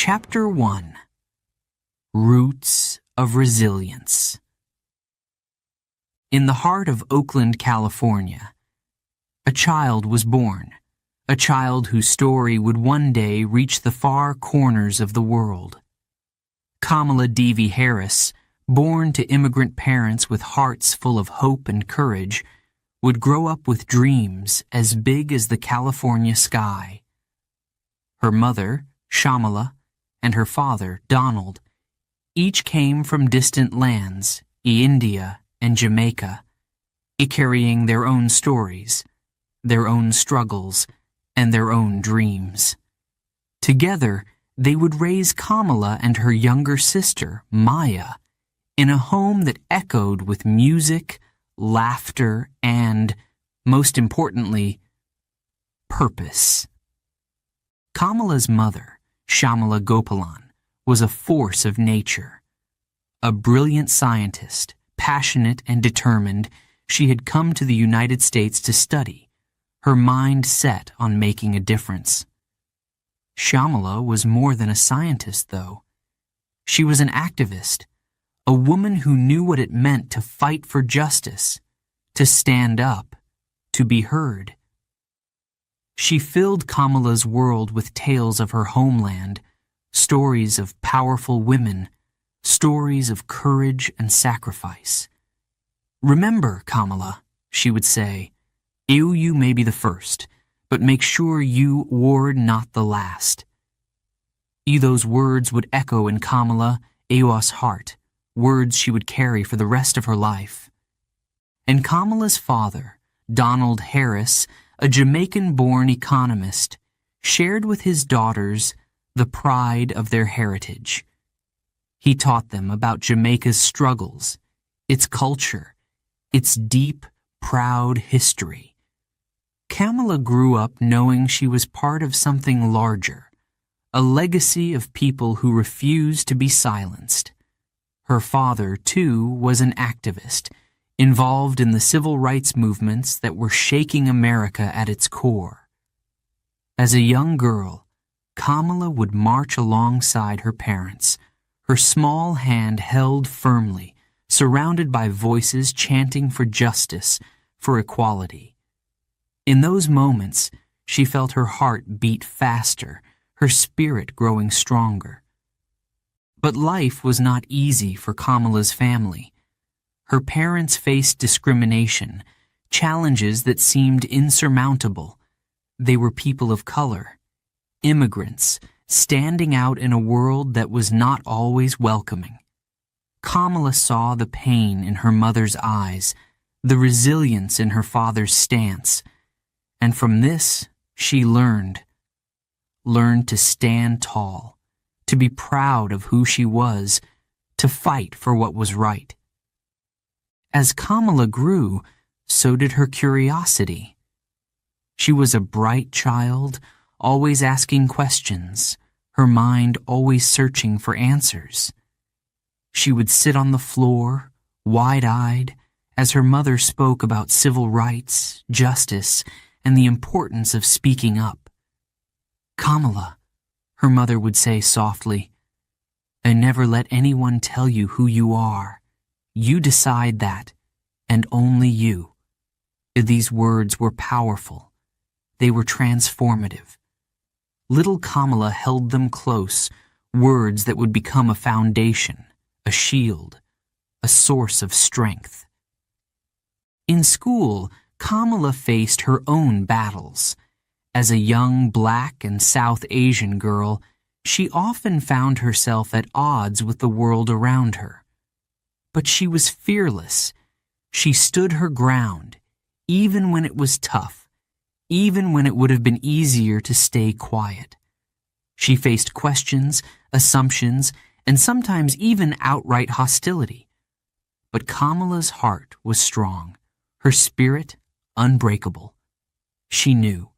Chapter 1. Roots of Resilience. In the heart of Oakland, California, a child was born, a child whose story would one day reach the far corners of the world. Kamala Devi Harris, born to immigrant parents with hearts full of hope and courage, would grow up with dreams as big as the California sky. Her mother, Shamala, and her father, Donald, each came from distant lands, India and Jamaica, carrying their own stories, their own struggles, and their own dreams. Together, they would raise Kamala and her younger sister, Maya, in a home that echoed with music, laughter, and, most importantly, purpose. Kamala's mother, Shamala Gopalan, was a force of nature. A brilliant scientist, passionate and determined, she had come to the United States to study, her mind set on making a difference. Shamala was more than a scientist, though. She was an activist, a woman who knew what it meant to fight for justice, to stand up, to be heard. She filled Kamala's world with tales of her homeland, stories of powerful women, stories of courage and sacrifice. "Remember, Kamala," she would say, "you may be the first, but make sure you were not the last." Those words would echo in Kamala Eo's heart, words she would carry for the rest of her life. And Kamala's father, Donald Harris, a Jamaican-born economist, shared with his daughters the pride of their heritage. He taught them about Jamaica's struggles, its culture, its deep, proud history. Kamala grew up knowing she was part of something larger, a legacy of people who refused to be silenced. Her father, too, was an activist, involved in the civil rights movements that were shaking America at its core. As a young girl, Kamala would march alongside her parents, her small hand held firmly, surrounded by voices chanting for justice, for equality. In those moments, she felt her heart beat faster, her spirit growing stronger. But life was not easy for Kamala's family. Her parents faced discrimination, challenges that seemed insurmountable. They were people of color, immigrants, standing out in a world that was not always welcoming. Kamala saw the pain in her mother's eyes, the resilience in her father's stance, and from this she learned to stand tall, to be proud of who she was, to fight for what was right. As Kamala grew, so did her curiosity. She was a bright child, always asking questions, her mind always searching for answers. She would sit on the floor, wide-eyed, as her mother spoke about civil rights, justice, and the importance of speaking up. "Kamala," her mother would say softly, "I never let anyone tell you who you are. You decide that, and only you." These words were powerful. They were transformative. Little Kamala held them close, words that would become a foundation, a shield, a source of strength. In school, Kamala faced her own battles. As a young Black and South Asian girl, she often found herself at odds with the world around her. But she was fearless. She stood her ground, even when it was tough, even when it would have been easier to stay quiet. She faced questions, assumptions, and sometimes even outright hostility. But Kamala's heart was strong, her spirit unbreakable. She knew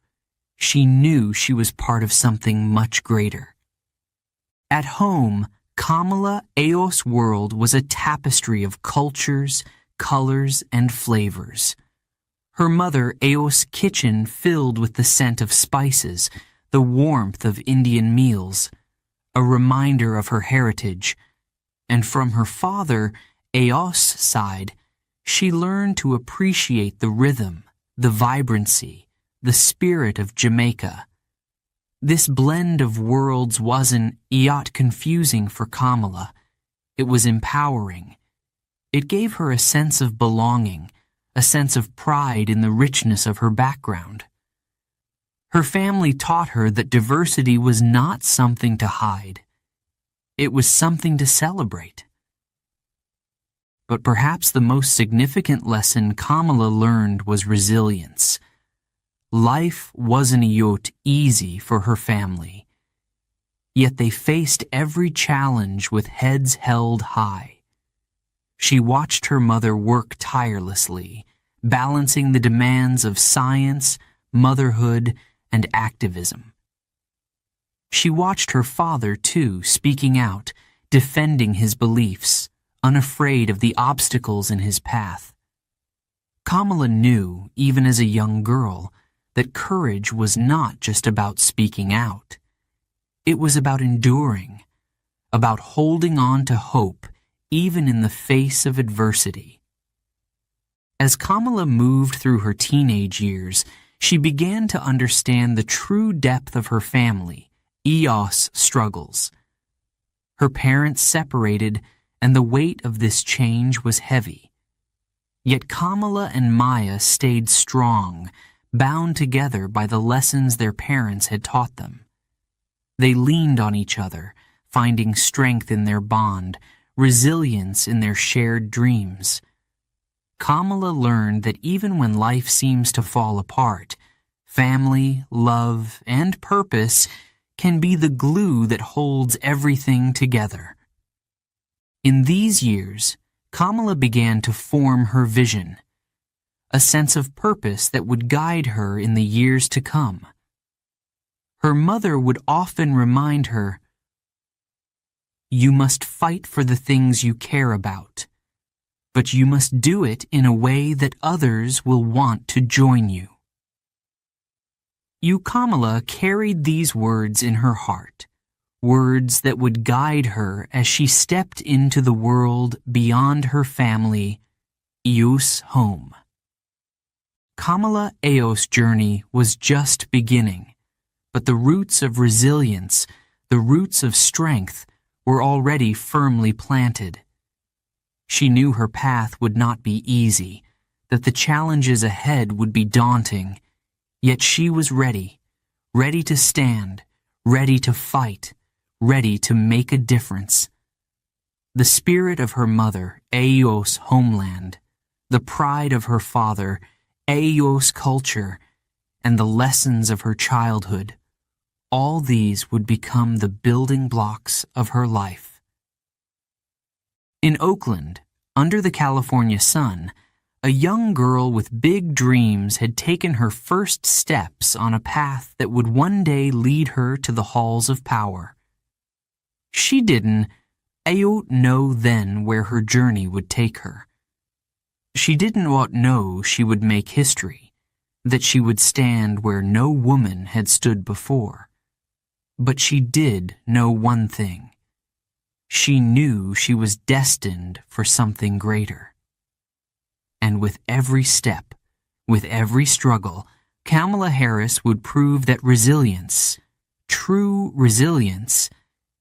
she was part of something much greater. At home, Kamala Eo's world was a tapestry of cultures, colors, and flavors. Her mother Eo's kitchen filled with the scent of spices, the warmth of Indian meals. a reminder of her heritage, and from her father, Eos' side, she learned to appreciate the rhythm, the vibrancy, the spirit of Jamaica. This blend of worlds wasn't confusing for Kamala. It was empowering. It gave her a sense of belonging, a sense of pride in the richness of her background. Her family taught her that diversity was not something to hide. It was something to celebrate. But perhaps the most significant lesson Kamala learned was resilience. Life wasn't easy for her family, yet they faced every challenge with heads held high. She watched her mother work tirelessly, balancing the demands of science, motherhood, and activism. She watched her father, too, speaking out, defending his beliefs, unafraid of the obstacles in his path. Kamala knew, even as a young girl, that courage was not just about speaking out. It was about enduring, about holding on to hope, even in the face of adversity. As Kamala moved through her teenage years, she began to understand the true depth of her family, Eos struggles. Her parents separated, and the weight of this change was heavy. Yet Kamala and Maya stayed strong, bound together by the lessons their parents had taught them. They leaned on each other, finding strength in their bond, resilience in their shared dreams. Kamala learned that even when life seems to fall apart, family, love, and purpose can be the glue that holds everything together. In these years, Kamala began to form her vision, a sense of purpose that would guide her in the years to come. Her mother would often remind her, "You must fight for the things you care about, but you must do it in a way that others will want to join you." Kamala carried these words in her heart, words that would guide her as she stepped into the world beyond her family, Eos' home. Kamala Eos' journey was just beginning, but the roots of resilience, the roots of strength, were already firmly planted. She knew her path would not be easy, that the challenges ahead would be daunting, yet she was ready, ready to stand, ready to fight, ready to make a difference. The spirit of her mother, Eos' homeland, the pride of her father, Eos culture, and the lessons of her childhood, all these would become the building blocks of her life. In Oakland, under the California sun, a young girl with big dreams had taken her first steps on a path that would one day lead her to the halls of power. She didn't know then where her journey would take her. She didn't know she would make history, that she would stand where no woman had stood before. But she did know one thing. She knew she was destined for something greater. And with every step, with every struggle, Kamala Harris would prove that resilience, true resilience,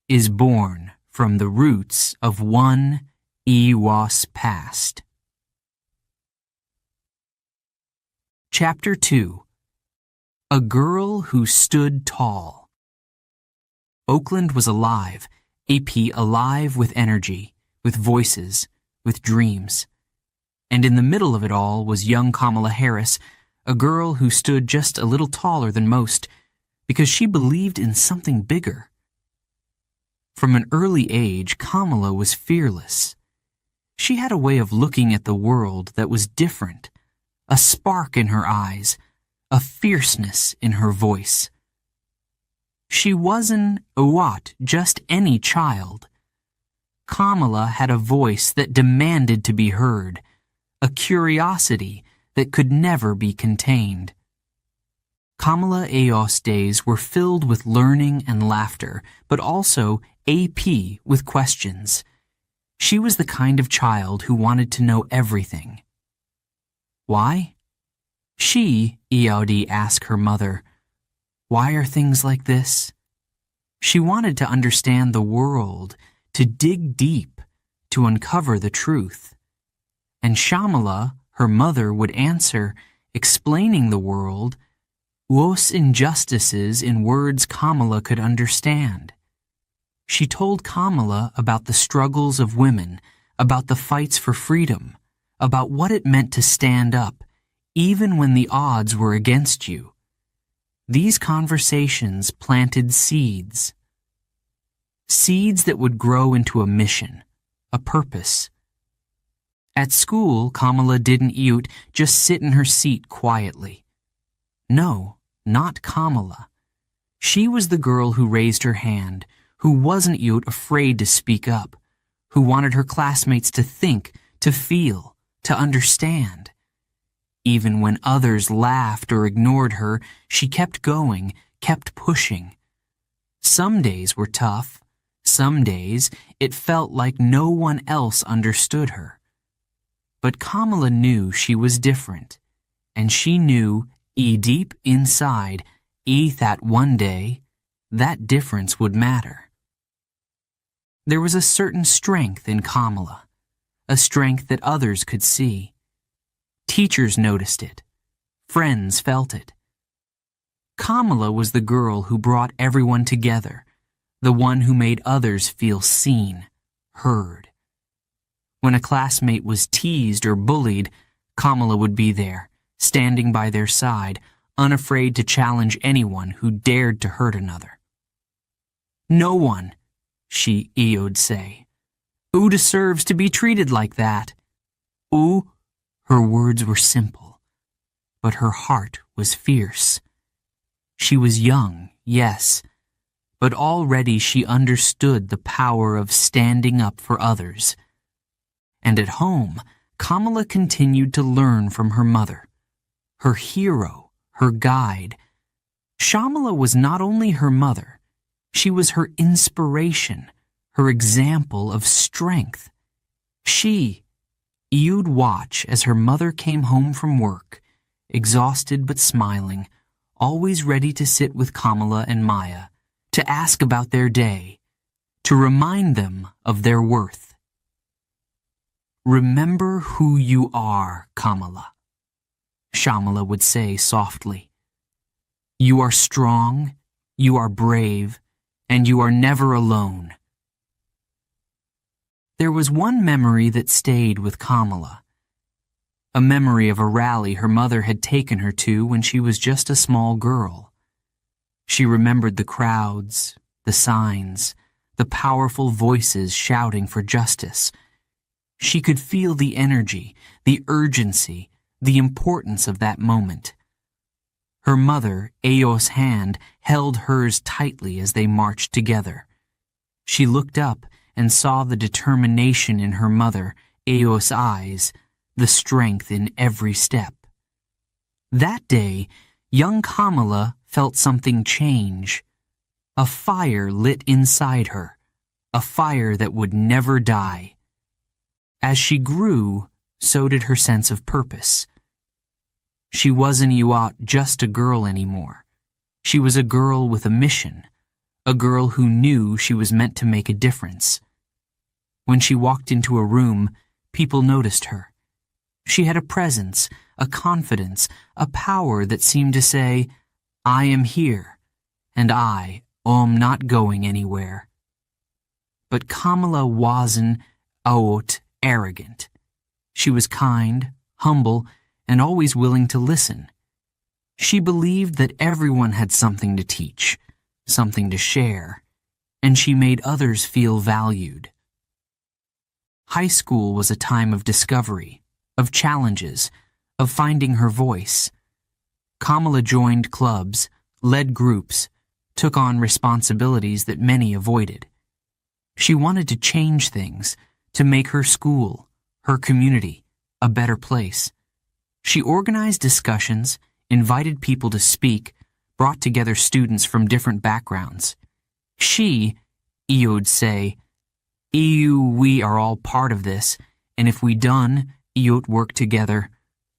is born from the roots of one Eos past. Chapter 2. A Girl Who Stood Tall. Oakland was alive, alive with energy, with voices, with dreams. And in the middle of it all was young Kamala Harris, a girl who stood just a little taller than most, because she believed in something bigger. From an early age, Kamala was fearless. She had a way of looking at the world that was different, a spark in her eyes, a fierceness in her voice. She wasn't just any child. Kamala had a voice that demanded to be heard, a curiosity that could never be contained. Kamala Eos days were filled with learning and laughter, but also AP with questions. She was the kind of child who wanted to know everything. Why? She, Eod, asked her mother, why are things like this? She wanted to understand the world, to dig deep, to uncover the truth. And Shamala, her mother, would answer, explaining the world, Wos injustices in words Kamala could understand. She told Kamala about the struggles of women, about the fights for freedom, about what it meant to stand up, even when the odds were against you. These conversations planted seeds. Seeds that would grow into a mission, a purpose. At school, Kamala didn't just sit in her seat quietly. No, not Kamala. She was the girl who raised her hand, who wasn't afraid to speak up, who wanted her classmates to think, to feel, to understand. Even when others laughed or ignored her, she kept going, kept pushing. Some days were tough. Some days it felt like no one else understood her. But Kamala knew she was different, and she knew, deep inside, that one day, that difference would matter. There was a certain strength in Kamala, a strength that others could see. Teachers noticed it. Friends felt it. Kamala was the girl who brought everyone together, the one who made others feel seen, heard. When a classmate was teased or bullied, Kamala would be there, standing by their side, unafraid to challenge anyone who dared to hurt another. No one, Eod say. Who deserves to be treated like that? Who? Her words were simple, but her heart was fierce. She was young, yes, but already she understood the power of standing up for others. And at home, Kamala continued to learn from her mother, her hero, her guide. Shamala was not only her mother, she was her inspiration, her example of strength. You'd watch as her mother came home from work, exhausted but smiling, always ready to sit with Kamala and Maya, to ask about their day, to remind them of their worth. Remember who you are, Kamala, Shamala would say softly. You are strong, you are brave, and you are never alone. There was one memory that stayed with Kamala. A memory of a rally her mother had taken her to when she was just a small girl. She remembered the crowds, the signs, the powerful voices shouting for justice. She could feel the energy, the urgency, the importance of that moment. Her mother, Eos' hand, held hers tightly as they marched together. She looked up and saw the determination in her mother, Eos' eyes, the strength in every step. That day, young Kamala felt something change. A fire lit inside her, a fire that would never die. As she grew, so did her sense of purpose. She wasn't just a girl anymore. She was a girl with a mission, a girl who knew she was meant to make a difference. When she walked into a room, people noticed her. She had a presence, a confidence, a power that seemed to say, I am here, and I am not going anywhere. But Kamala wasn't arrogant. She was kind, humble, and always willing to listen. She believed that everyone had something to teach, something to share, and she made others feel valued. High school was a time of discovery, of challenges, of finding her voice. Kamala joined clubs, led groups, took on responsibilities that many avoided. She wanted to change things, to make her school, her community, a better place. She organized discussions, invited people to speak, brought together students from different backgrounds. She, Eo'd say, we are all part of this, and if we done, Eo't work together,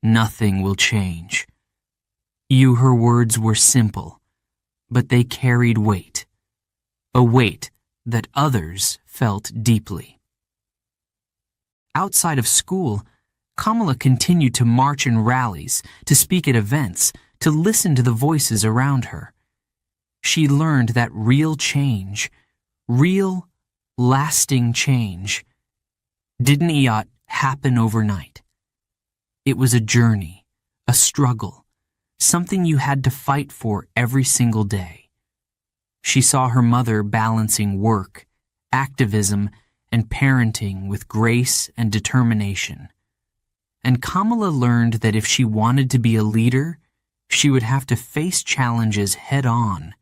nothing will change. Her words were simple, but they carried weight, a weight that others felt deeply. Outside of school, Kamala continued to march in rallies, to speak at events, to listen to the voices around her. She learned that real change, real, lasting change, didn't happen overnight. It was a journey, a struggle, something you had to fight for every single day. She saw her mother balancing work, activism, and parenting with grace and determination. And Kamala learned that if she wanted to be a leader, she would have to face challenges head-on,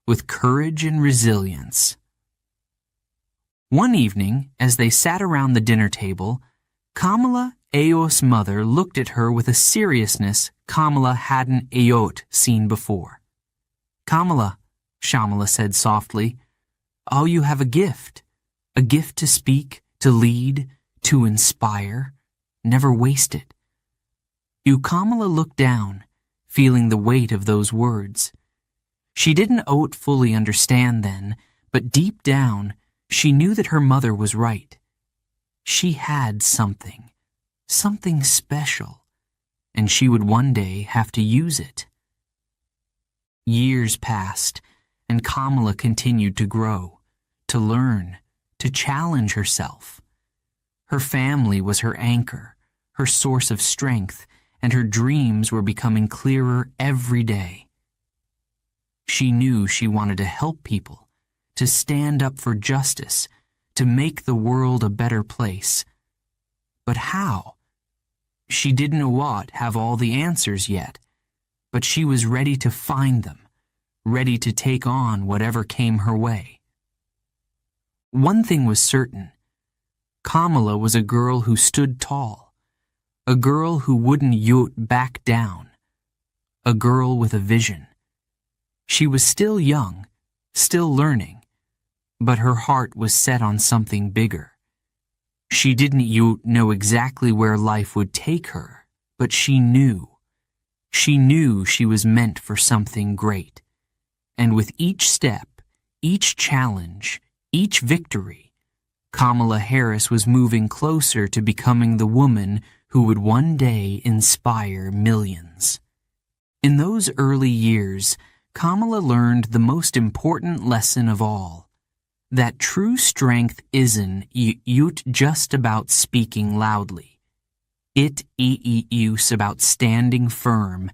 with courage and resilience. One evening, as they sat around the dinner table, Kamala, Eo's mother, looked at her with a seriousness Kamala hadn't seen before. "Kamala," Shamala said softly, "oh, you have a gift to speak, to lead, to inspire. Never waste it." Kamala looked down, feeling the weight of those words. She didn't fully understand then, but deep down, she knew that her mother was right. She had something special, and she would one day have to use it. Years passed, and Kamala continued to grow, to learn, to challenge herself. Her family was her anchor, her source of strength, and her dreams were becoming clearer every day. She knew she wanted to help people, to stand up for justice, to make the world a better place. But how? She didn't have all the answers yet, but she was ready to find them, ready to take on whatever came her way. One thing was certain. Kamala was a girl who stood tall, a girl who wouldn't back down, a girl with a vision. She was still young, still learning, but her heart was set on something bigger. She didn't know exactly where life would take her, but she knew. She knew she was meant for something great. And with each step, each challenge, each victory, Kamala Harris was moving closer to becoming the woman who would one day inspire millions. In those early years, Kamala learned the most important lesson of all, that true strength isn't just about speaking loudly. It's about standing firm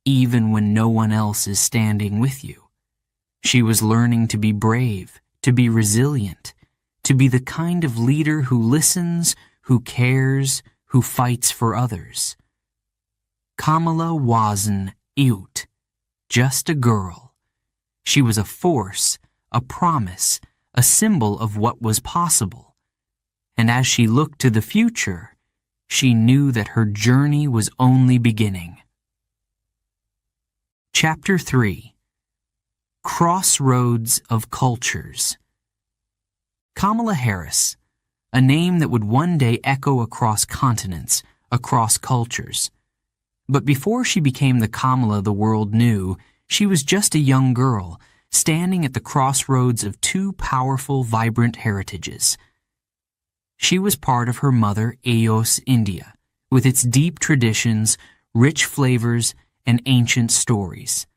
even when no one else is standing with you. She was learning to be brave, to be resilient, to be the kind of leader who listens, who cares, who fights for others. Kamala wasn't just a girl. She was a force, a promise, a symbol of what was possible. And as she looked to the future, she knew that her journey was only beginning. Chapter 3. Crossroads of Cultures. Kamala Harris, a name that would one day echo across continents, across cultures. But before she became the Kamala the world knew, she was just a young girl, standing at the crossroads of two powerful, vibrant heritages. She was part of her mother Eo's India, with its deep traditions, rich flavors, and ancient stories.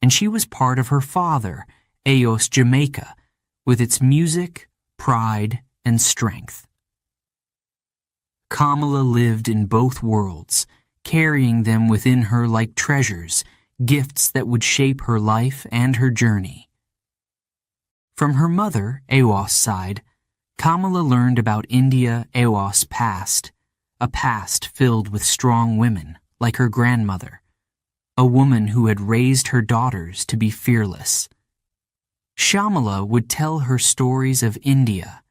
And she was part of her father Eo's Jamaica, with its music, pride, and strength. Kamala lived in both worlds, carrying them within her like treasures, gifts that would shape her life and her journey. From her mother, Eo's side, Kamala learned about India Eo's past, a past filled with strong women, like her grandmother, a woman who had raised her daughters to be fearless. Shamala would tell her stories of India,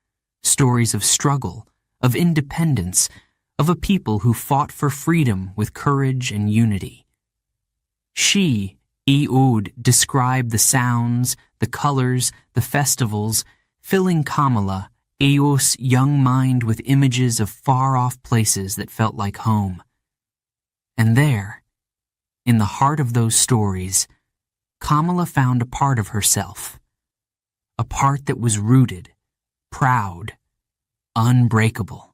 stories of struggle, of independence, of a people who fought for freedom with courage and unity. She, Eod described the sounds, the colors, the festivals, filling Kamala, Eos' young mind, with images of far-off places that felt like home. And there, in the heart of those stories, Kamala found a part of herself, a part that was rooted, proud, unbreakable.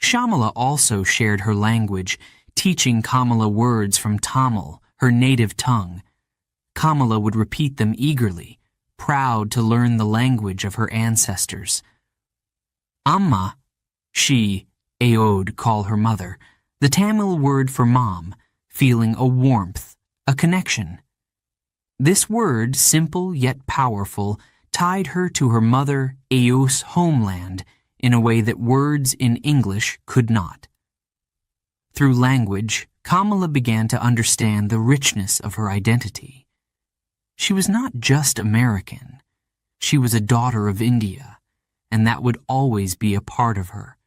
Shyamala also shared her language, teaching Kamala words from Tamil, her native tongue. Kamala would repeat them eagerly, proud to learn the language of her ancestors. Amma, she, Aod, call her mother, the Tamil word for mom, feeling a warmth, a connection. This word, simple yet powerful, tied her to her mother, Eos' homeland, in a way that words in English could not. Through language, Kamala began to understand the richness of her identity. She was not just American. She was a daughter of India, and that would always be a part of her.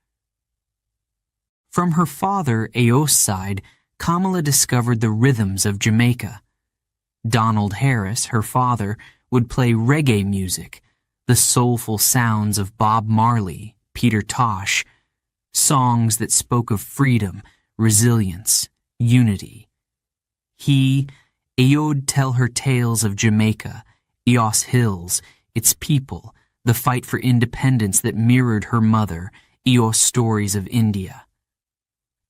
From her father, Eos' side, Kamala discovered the rhythms of Jamaica. Donald Harris, her father, would play reggae music, the soulful sounds of Bob Marley, Peter Tosh, songs that spoke of freedom, resilience, unity. He, Aod, tell her tales of Jamaica, Eos Hills, its people, the fight for independence that mirrored her mother, Eos' stories of India.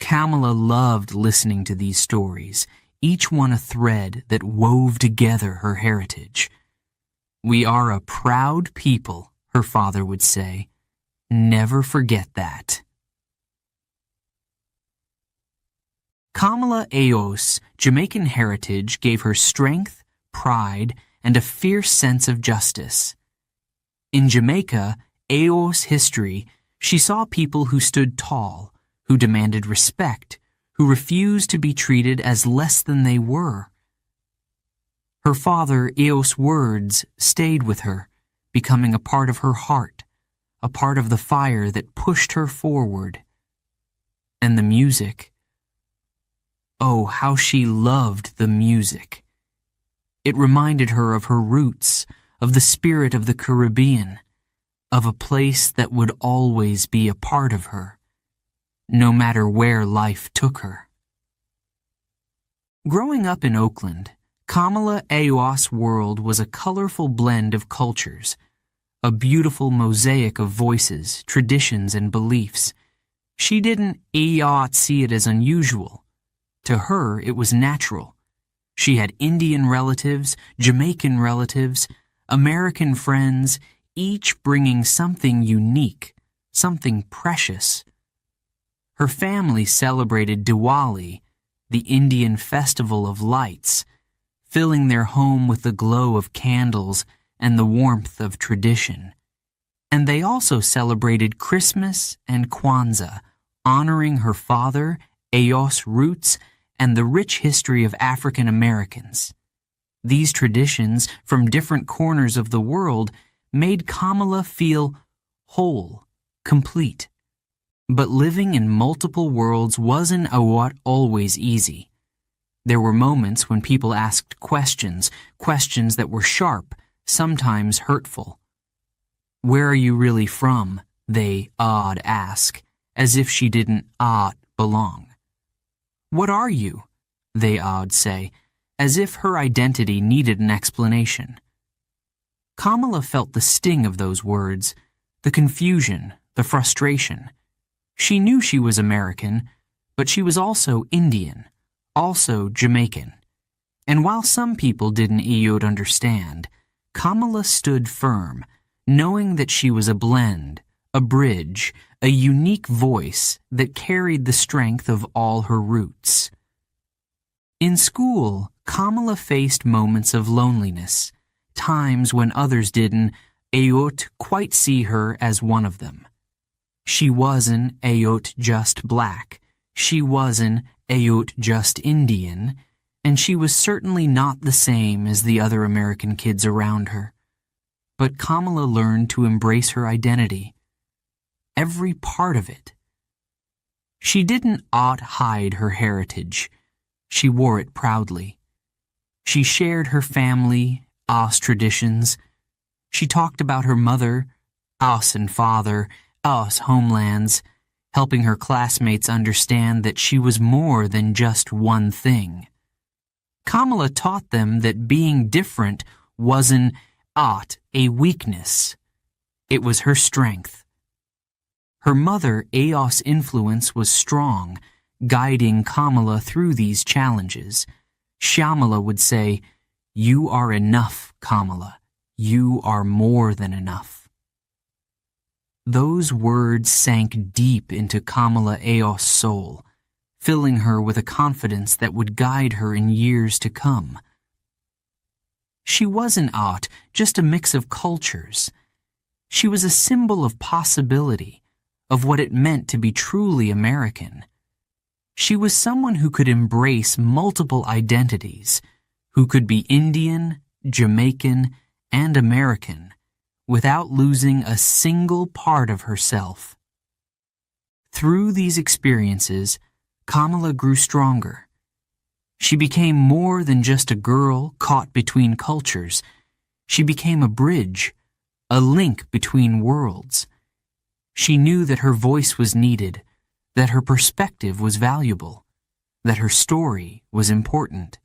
Kamala loved listening to these stories, each one a thread that wove together her heritage. "We are a proud people," her father would say. "Never forget that." Kamala Eos' Jamaican heritage gave her strength, pride, and a fierce sense of justice. In Jamaica, Eos' history, she saw people who stood tall, who demanded respect, who refused to be treated as less than they were. Her father, Eos' words, stayed with her, becoming a part of her heart, a part of the fire that pushed her forward. And the music. Oh, how she loved the music. It reminded her of her roots, of the spirit of the Caribbean, of a place that would always be a part of her, no matter where life took her. Growing up in Oakland, Kamala Eos' world was a colorful blend of cultures, a beautiful mosaic of voices, traditions, and beliefs. She didn't see it as unusual. To her, it was natural. She had Indian relatives, Jamaican relatives, American friends, each bringing something unique, something precious. Her family celebrated Diwali, the Indian festival of lights, filling their home with the glow of candles and the warmth of tradition. And they also celebrated Christmas and Kwanzaa, honoring her father, Eos' roots, and the rich history of African Americans. These traditions from different corners of the world made Kamala feel whole, complete. But living in multiple worlds wasn't always easy. There were moments when people asked questions that were sharp, sometimes hurtful. "Where are you really from?" they ask, as if she didn't belong. "What are you?" they say, as if her identity needed an explanation. Kamala felt the sting of those words, the confusion, the frustration. She knew she was American, but she was also Indian, also Jamaican. And while some people didn't understand, Kamala stood firm, knowing that she was a blend, a bridge, a unique voice that carried the strength of all her roots. In school, Kamala faced moments of loneliness, times when others didn't quite see her as one of them. She wasn't just black, she wasn't just Indian, and she was certainly not the same as the other American kids around her. But Kamala learned to embrace her identity, every part of it. She didn't hide her heritage. She wore it proudly, She shared her family, Aus traditions. She talked about her mother, Aus and father, Aus homelands, helping her classmates understand that she was more than just one thing. Kamala taught them that being different wasn't a weakness. It was her strength. Her mother, Aos' influence was strong, guiding Kamala through these challenges. Shyamala would say, "You are enough, Kamala. You are more than enough." Those words sank deep into Kamala Aos' soul, filling her with a confidence that would guide her in years to come. She wasn't just a mix of cultures. She was a symbol of possibility, of what it meant to be truly American. She was someone who could embrace multiple identities, who could be Indian, Jamaican, and American, without losing a single part of herself. Through these experiences, Kamala grew stronger. She became more than just a girl caught between cultures. She became a bridge, a link between worlds. She knew that her voice was needed, that her perspective was valuable, that her story was important.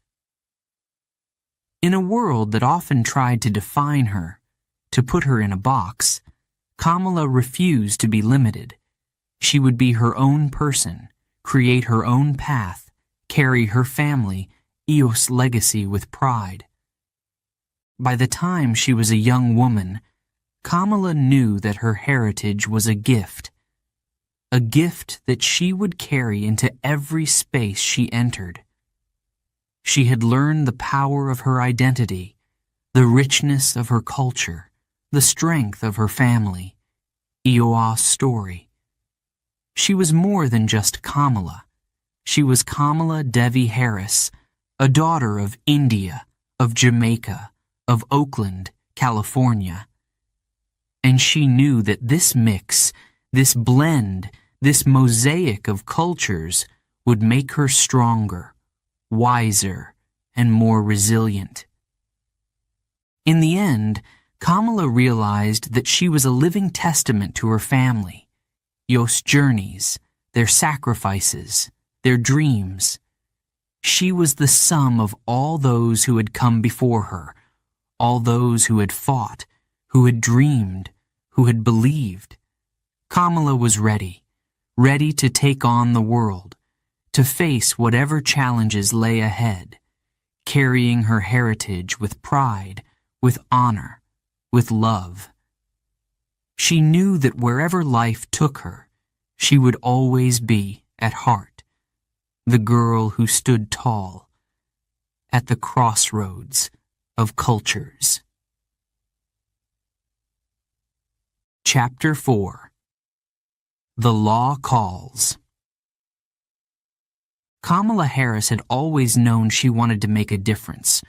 In a world that often tried to define her, to put her in a box, Kamala refused to be limited. She would be her own person, create her own path, carry her family, Eos legacy with pride. By the time she was a young woman, Kamala knew that her heritage was a gift that she would carry into every space she entered. She had learned the power of her identity, the richness of her culture, the strength of her family, Eo's story. She was more than just Kamala. She was Kamala Devi Harris, a daughter of India, of Jamaica, of Oakland, California. And she knew that this mix, this blend, this mosaic of cultures would make her stronger, wiser, and more resilient. In the end, Kamala realized that she was a living testament to her family, Yos' journeys, their sacrifices, their dreams. She was the sum of all those who had come before her, all those who had fought, who had dreamed, who had believed. Kamala was ready to take on the world, to face whatever challenges lay ahead, carrying her heritage with pride, with honor, with love. She knew that wherever life took her, she would always be, at heart, the girl who stood tall at the crossroads of cultures. Chapter 4. The Law Calls. Kamala Harris had always known she wanted to make a difference.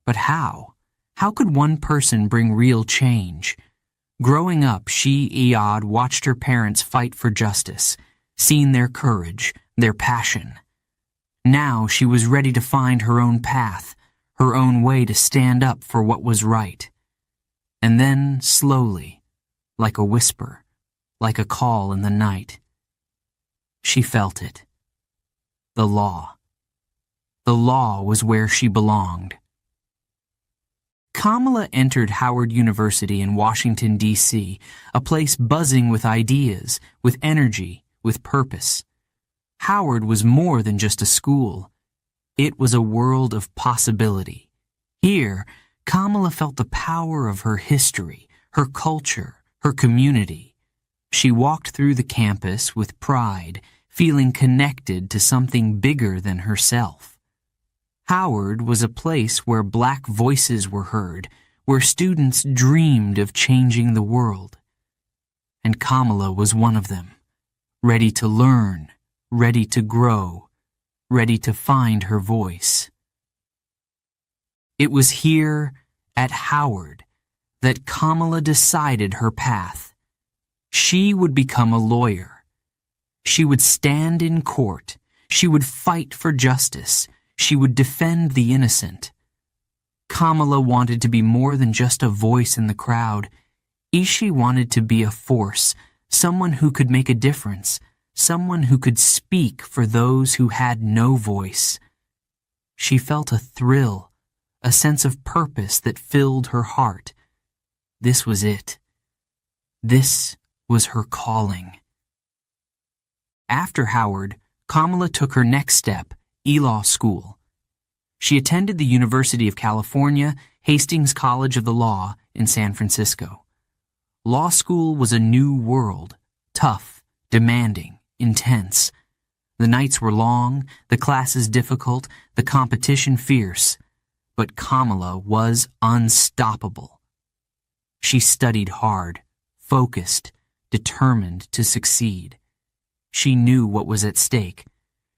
But how? How could one person bring real change? Growing up, Eod watched her parents fight for justice, seen their courage, their passion. Now she was ready to find her own path, her own way to stand up for what was right. And then, slowly, like a whisper, like a call in the night, she felt it. The law. The law was where she belonged. Kamala entered Howard University in Washington, D.C., a place buzzing with ideas, with energy, with purpose. Howard was more than just a school. It was a world of possibility. Here, Kamala felt the power of her history, her culture, her community. She walked through the campus with pride, feeling connected to something bigger than herself. Howard was a place where Black voices were heard, where students dreamed of changing the world. And Kamala was one of them, ready to learn, ready to grow, ready to find her voice. It was here, at Howard, that Kamala decided her path. She would become a lawyer. She would stand in court. She would fight for justice. She would defend the innocent. Kamala wanted to be more than just a voice in the crowd. She wanted to be a force, someone who could make a difference, someone who could speak for those who had no voice. She felt a thrill, a sense of purpose that filled her heart. This was it. This was her calling. After Howard, Kamala took her next step, law school. She attended the University of California, Hastings College of the Law in San Francisco. Law school was a new world, tough, demanding, intense. The nights were long, the classes difficult, the competition fierce. But Kamala was unstoppable. She studied hard, focused, determined to succeed. She knew what was at stake.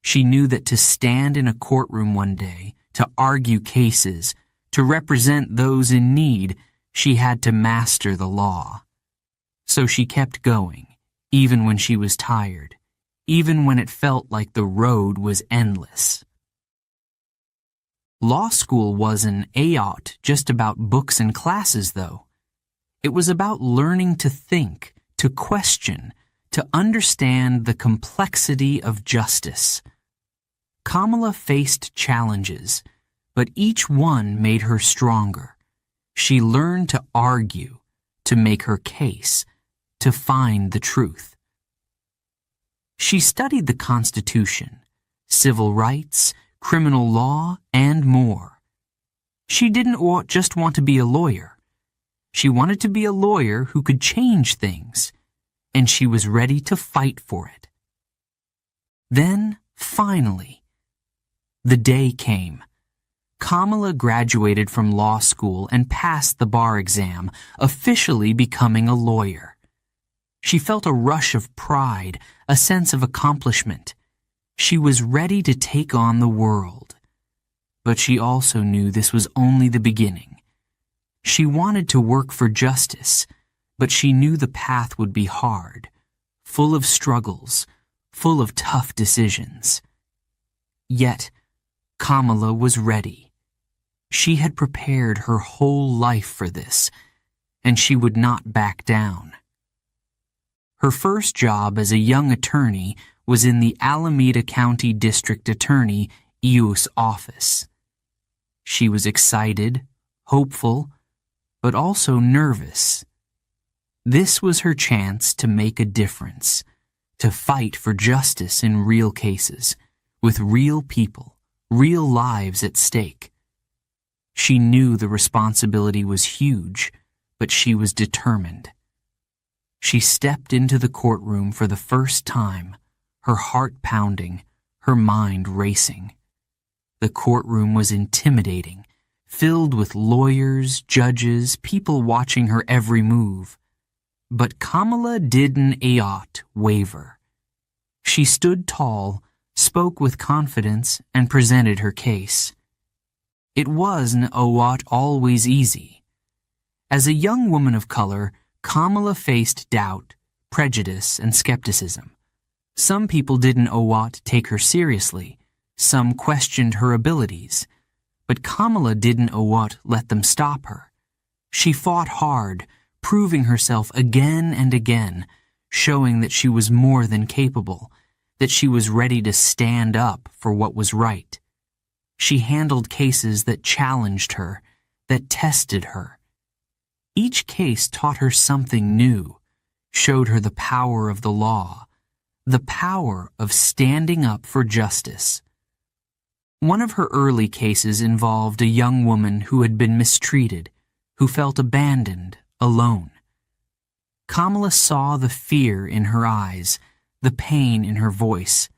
She knew that to stand in a courtroom one day, to argue cases, to represent those in need, she had to master the law. So she kept going, even when she was tired, even when it felt like the road was endless. Law school wasn't just about books and classes, though. It was about learning to think, to question, to understand the complexity of justice. Kamala faced challenges, but each one made her stronger. She learned to argue, to make her case, to find the truth. She studied the Constitution, civil rights, criminal law, and more. She didn't just want to be a lawyer. She wanted to be a lawyer who could change things, and she was ready to fight for it. Then, finally, the day came. Kamala graduated from law school and passed the bar exam, officially becoming a lawyer. She felt a rush of pride, a sense of accomplishment. She was ready to take on the world. But she also knew this was only the beginning. She wanted to work for justice, but she knew the path would be hard, full of struggles, full of tough decisions. Yet, Kamala was ready. She had prepared her whole life for this, and she would not back down. Her first job as a young attorney was in the Alameda County District Attorney, EU's office. She was excited, hopeful, but also nervous. This was her chance to make a difference, to fight for justice in real cases, with real people, real lives at stake. She knew the responsibility was huge, but she was determined. She stepped into the courtroom for the first time, her heart pounding, her mind racing. The courtroom was intimidating, filled with lawyers, judges, people watching her every move. But Kamala didn't waver. She stood tall, spoke with confidence, and presented her case. It wasn't always easy. As a young woman of color, Kamala faced doubt, prejudice, and skepticism. Some people didn't take her seriously. Some questioned her abilities. But Kamala didn't let them stop her. She fought hard, proving herself again and again, showing that she was more than capable, that she was ready to stand up for what was right. She handled cases that challenged her, that tested her. Each case taught her something new, showed her the power of the law, the power of standing up for justice. One of her early cases involved a young woman who had been mistreated, who felt abandoned, alone. Kamala saw the fear in her eyes, the pain in her voice,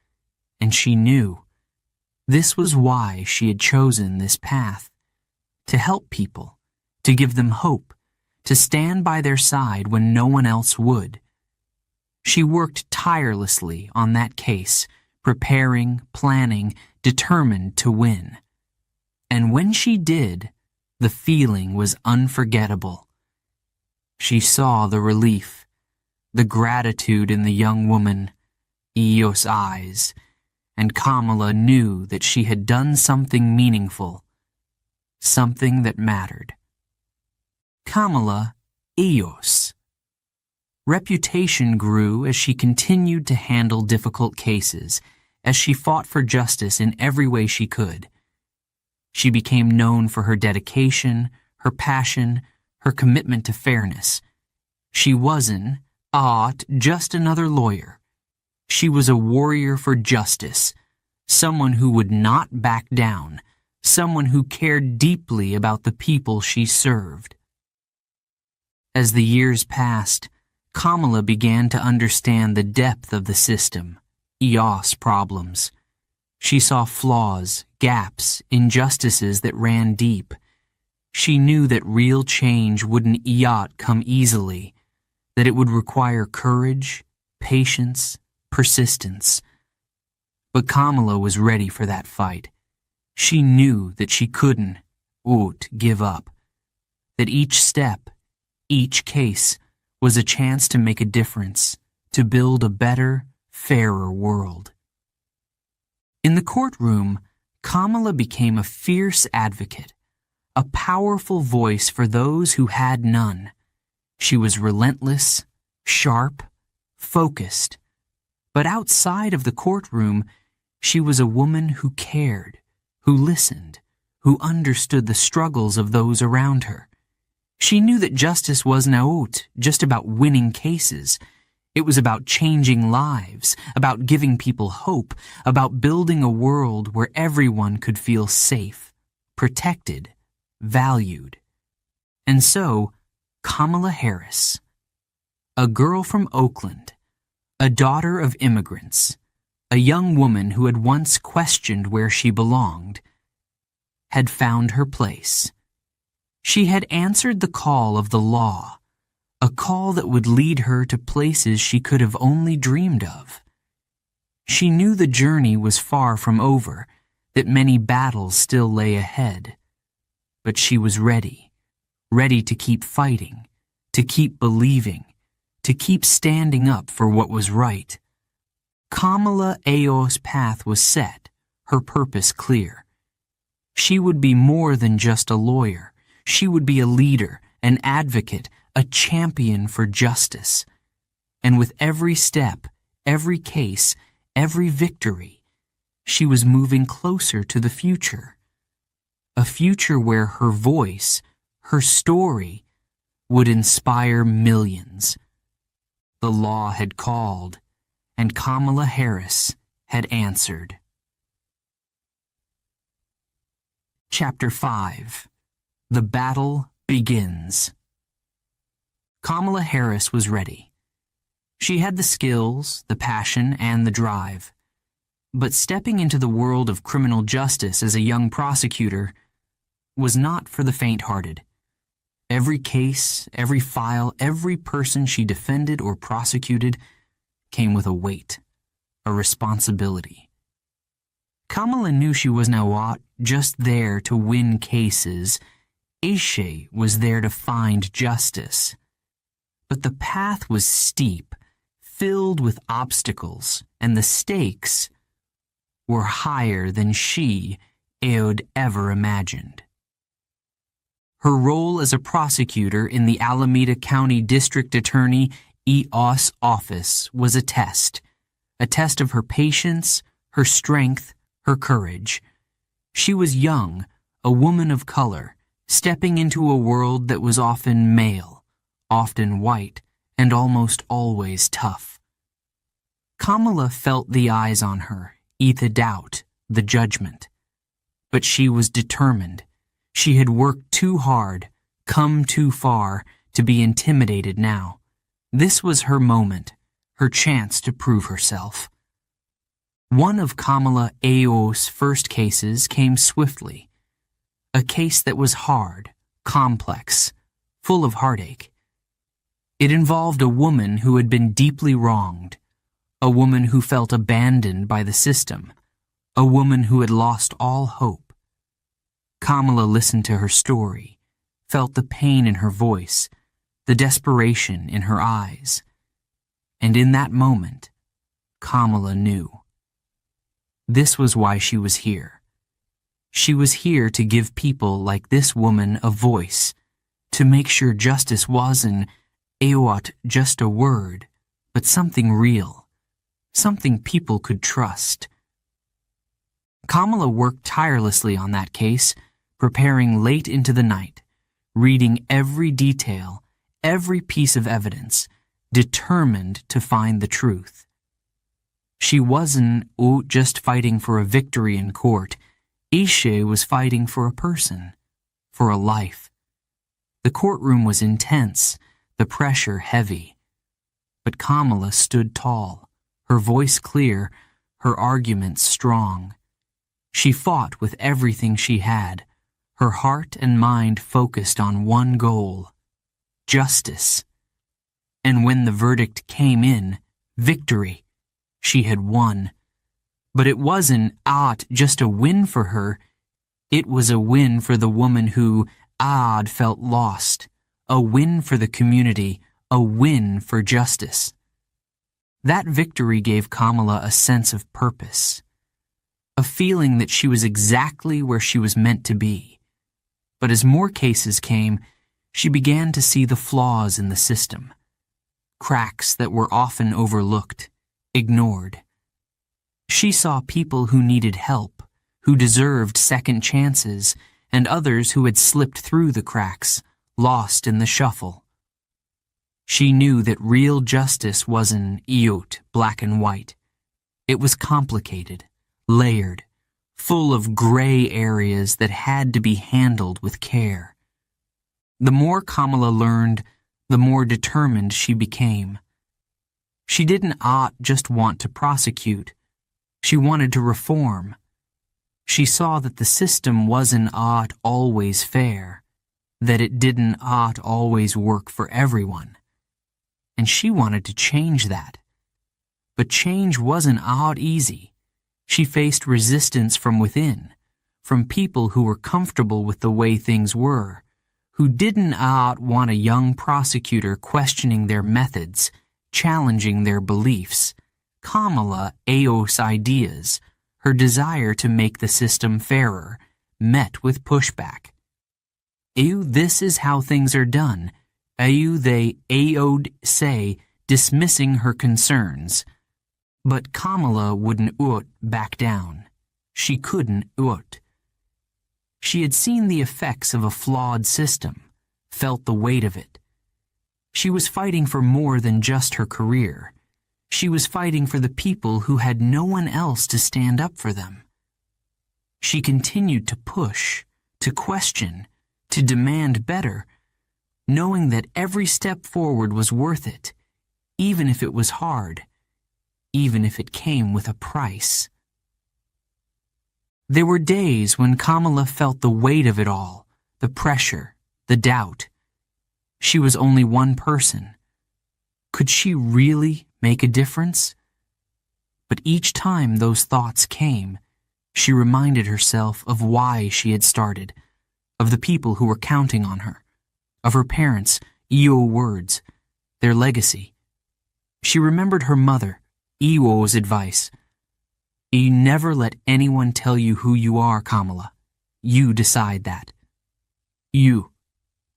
and she knew. This was why she had chosen this path, to help people, to give them hope, to stand by their side when no one else would. She worked tirelessly on that case, preparing, planning, determined to win. And when she did, the feeling was unforgettable. She saw the relief, the gratitude in the young woman, Io's eyes, and Kamala knew that she had done something meaningful. something that mattered. Kamala Eos. Reputation grew as she continued to handle difficult cases, as she fought for justice in every way she could. She became known for her dedication, her passion, her commitment to fairness. She wasn't just another lawyer. She was a warrior for justice, someone who would not back down, someone who cared deeply about the people she served. As the years passed, Kamala began to understand the depth of the system, EOS problems. She saw flaws, gaps, injustices that ran deep. She knew that real change wouldn't come easily, that it would require courage, patience, persistence. But Kamala was ready for that fight. She knew that she couldn't give up, that each step, each case, was a chance to make a difference, to build a better, fairer world. In the courtroom, Kamala became a fierce advocate, a powerful voice for those who had none. She was relentless, sharp, focused. But outside of the courtroom, she was a woman who cared, who listened, who understood the struggles of those around her. She knew that justice wasn't just about winning cases. It was about changing lives, about giving people hope, about building a world where everyone could feel safe, protected, valued. And so, Kamala Harris, a girl from Oakland, a daughter of immigrants, a young woman who had once questioned where she belonged, had found her place. She had answered the call of the law, a call that would lead her to places she could have only dreamed of. She knew the journey was far from over, that many battles still lay ahead. But she was ready to keep fighting, to keep believing, to keep standing up for what was right. Kamala Eos' path was set, her purpose clear. She would be more than just a lawyer. She would be a leader, an advocate, a champion for justice. And with every step, every case, every victory, she was moving closer to the future. A future where her voice, her story, would inspire millions. The law had called, and Kamala Harris had answered. Chapter 5. The battle begins. Kamala Harris was ready. She had the skills, the passion, and the drive. But stepping into the world of criminal justice as a young prosecutor was not for the faint-hearted. Every case, every file, every person she defended or prosecuted came with a weight, a responsibility. Kamala knew she was not just there to win cases. She was there to find justice. But the path was steep, filled with obstacles, and the stakes were higher than she had ever imagined. Her role as a prosecutor in the Alameda County District Attorney EOS office was a test of her patience, her strength, her courage. She was young, a woman of color, stepping into a world that was often male, often white, and almost always tough. Kamala felt the eyes on her, the doubt, the judgment. But she was determined. She had worked too hard, come too far, to be intimidated now. This was her moment, her chance to prove herself. One of Kamala Eos' first cases came swiftly. A case that was hard, complex, full of heartache. It involved a woman who had been deeply wronged, a woman who felt abandoned by the system, a woman who had lost all hope. Kamala listened to her story, felt the pain in her voice, the desperation in her eyes. And in that moment, Kamala knew. This was why she was here. She was here to give people like this woman a voice, to make sure justice wasn't just a word, but something real, something people could trust. Kamala worked tirelessly on that case, preparing late into the night, reading every detail, every piece of evidence, determined to find the truth. She wasn't just fighting for a victory in court. She was fighting for a person, for a life. The courtroom was intense, the pressure heavy. But Kamala stood tall, her voice clear, her arguments strong. She fought with everything she had, her heart and mind focused on one goal: justice. And when the verdict came in, victory, she had won. But it wasn't just a win for her. It was a win for the woman who felt lost, a win for the community, a win for justice. That victory gave Kamala a sense of purpose, a feeling that she was exactly where she was meant to be. But as more cases came, she began to see the flaws in the system, cracks that were often overlooked, ignored. She saw people who needed help, who deserved second chances, and others who had slipped through the cracks, lost in the shuffle. She knew that real justice wasn't black and white. It was complicated, layered, full of gray areas that had to be handled with care. The more Kamala learned, the more determined she became. She didn't just want to prosecute. She wanted to reform. She saw that the system wasn't always fair, that it didn't always work for everyone. And she wanted to change that. But change wasn't easy. She faced resistance from within, from people who were comfortable with the way things were, who didn't want a young prosecutor questioning their methods, challenging their beliefs. Kamala ideas, her desire to make the system fairer, met with pushback. This is how things are done. They say, dismissing her concerns. But Kamala wouldn't back down. She couldn't She had seen the effects of a flawed system, felt the weight of it. She was fighting for more than just her career. She was fighting for the people who had no one else to stand up for them. She continued to push, to question, to demand better, knowing that every step forward was worth it, even if it was hard, even if it came with a price. There were days when Kamala felt the weight of it all, the pressure, the doubt. She was only one person. Could she really make a difference? But each time those thoughts came, she reminded herself of why she had started, of the people who were counting on her, of her parents' words, their legacy. She remembered her mother, Iwo's advice. You never let anyone tell you who you are, Kamala. You decide that. You.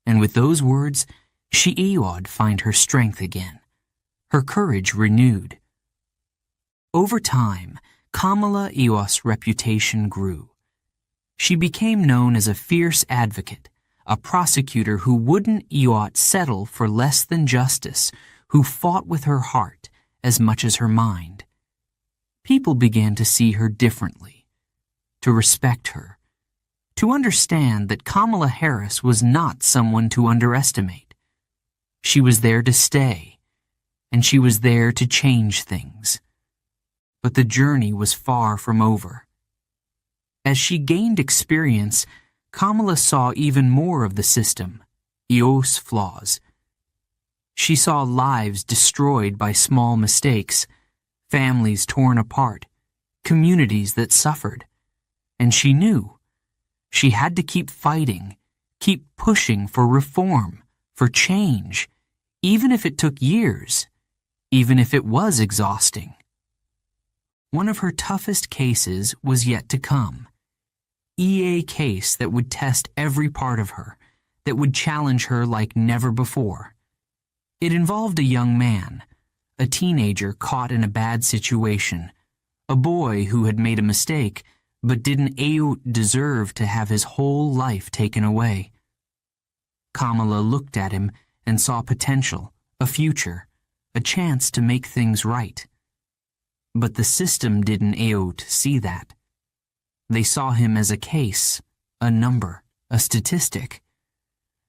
And with those words, she would find her strength again, her courage renewed. Over time, Kamala Iwo's reputation grew. She became known as a fierce advocate, a prosecutor who wouldn't settle for less than justice, who fought with her heart as much as her mind. People began to see her differently, to respect her, to understand that Kamala Harris was not someone to underestimate. She was there to stay, and she was there to change things. But the journey was far from over. As she gained experience, Kamala saw even more of the system, its flaws. She saw lives destroyed by small mistakes, families torn apart, communities that suffered. And she knew she had to keep fighting, keep pushing for reform, for change, even if it took years, even if it was exhausting. One of her toughest cases was yet to come. EA case that would test every part of her, that would challenge her like never before. It involved a young man, a teenager caught in a bad situation, a boy who had made a mistake but didn't deserve to have his whole life taken away. Kamala looked at him and saw potential, a future, a chance to make things right. But the system didn't see that. They saw him as a case, a number, a statistic.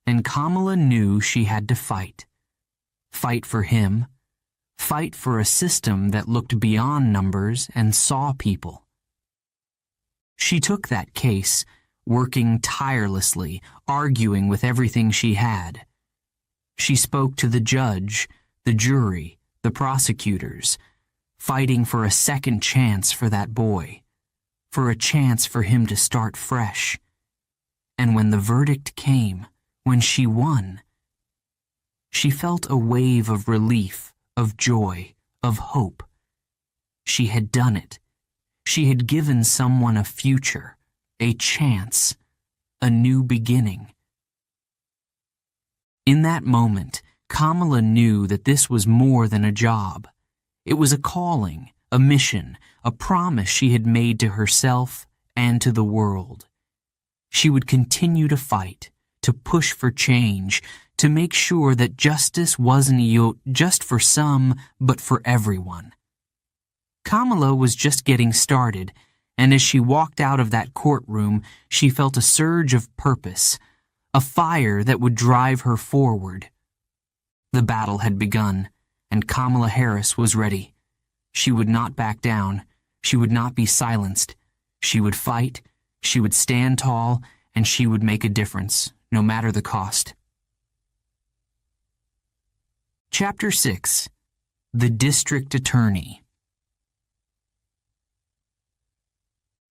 And Kamala knew she had to fight. Fight for him. Fight for a system that looked beyond numbers and saw people. She took that case, working tirelessly, arguing with everything she had. She spoke to the judge, the jury, the prosecutors, fighting for a second chance for that boy, for a chance for him to start fresh. And when the verdict came, when she won, she felt a wave of relief, of joy, of hope. She had done it. She had given someone a future, a chance, a new beginning. In that moment, Kamala knew that this was more than a job. It was a calling, a mission, a promise she had made to herself and to the world. She would continue to fight, to push for change, to make sure that justice wasn't just for some, but for everyone. Kamala was just getting started, and as she walked out of that courtroom, she felt a surge of purpose, a fire that would drive her forward. The battle had begun, and Kamala Harris was ready. She would not back down. She would not be silenced. She would fight, she would stand tall, and she would make a difference, no matter the cost. Chapter 6. The District Attorney.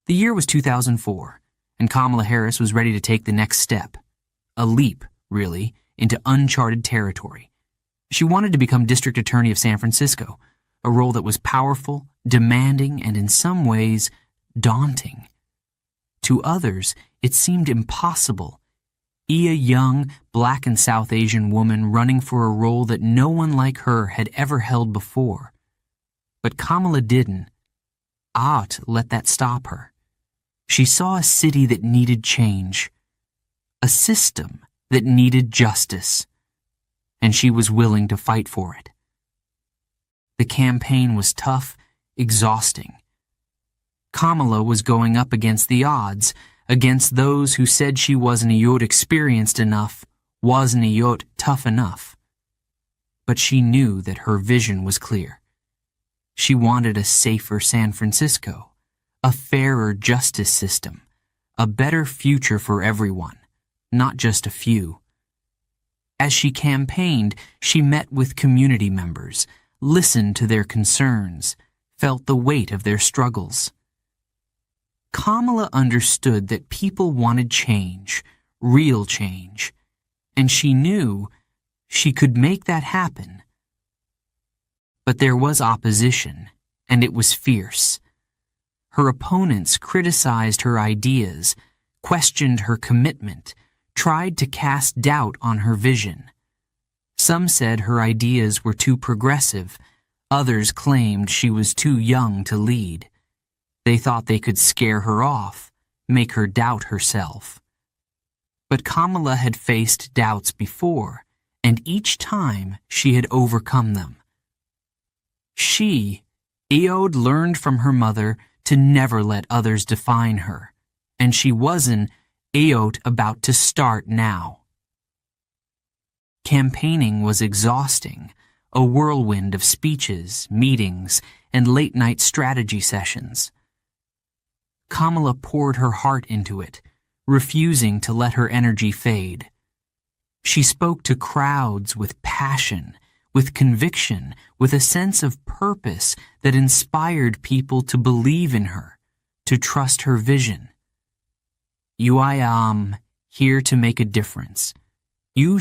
The year was 2004, and Kamala Harris was ready to take the next step. A leap, really, into uncharted territory. She wanted to become District Attorney of San Francisco, a role that was powerful, demanding, and in some ways, daunting. To others, it seemed impossible. A young, Black and South Asian woman running for a role that no one like her had ever held before. But Kamala didn't let that stop her. She saw a city that needed change, a system that needed justice, and she was willing to fight for it. The campaign was tough, exhausting. Kamala was going up against the odds, against those who said she wasn't experienced enough, wasn't tough enough. But she knew that her vision was clear. She wanted a safer San Francisco, a fairer justice system, a better future for everyone, not just a few. As she campaigned, she met with community members, listened to their concerns, felt the weight of their struggles. Kamala understood that people wanted change, real change, and she knew she could make that happen. But there was opposition, and it was fierce. Her opponents criticized her ideas, questioned her commitment, tried to cast doubt on her vision. Some said her ideas were too progressive. Others claimed she was too young to lead. They thought they could scare her off, make her doubt herself. But Kamala had faced doubts before, and each time she had overcome them. She, learned from her mother to never let others define her, and she wasn't about to start now. Campaigning was exhausting, a whirlwind of speeches, meetings, and late-night strategy sessions. Kamala poured her heart into it, refusing to let her energy fade. She spoke to crowds with passion, with conviction, with a sense of purpose that inspired people to believe in her, to trust her vision. I am here to make a difference. To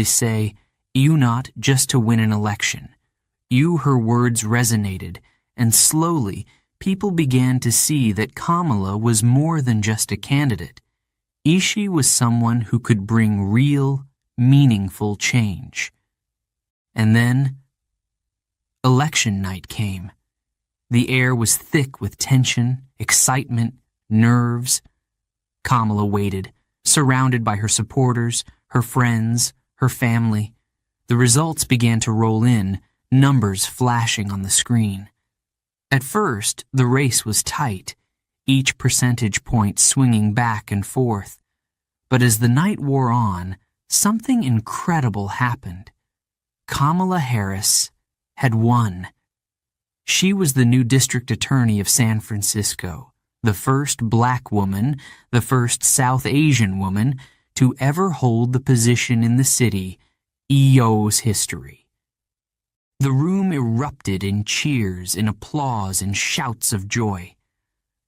say, not just to win an election. Her words resonated, and slowly people began to see that Kamala was more than just a candidate. She was someone who could bring real, meaningful change. And then, election night came. The air was thick with tension, excitement, nerves. Kamala waited, surrounded by her supporters, her friends, her family. The results began to roll in, numbers flashing on the screen. At first, the race was tight, each percentage point swinging back and forth. But as the night wore on, something incredible happened. Kamala Harris had won. She was the new district attorney of San Francisco, the first black woman, the first South Asian woman to ever hold the position in the city, EO's history. The room erupted in cheers, in applause, and shouts of joy.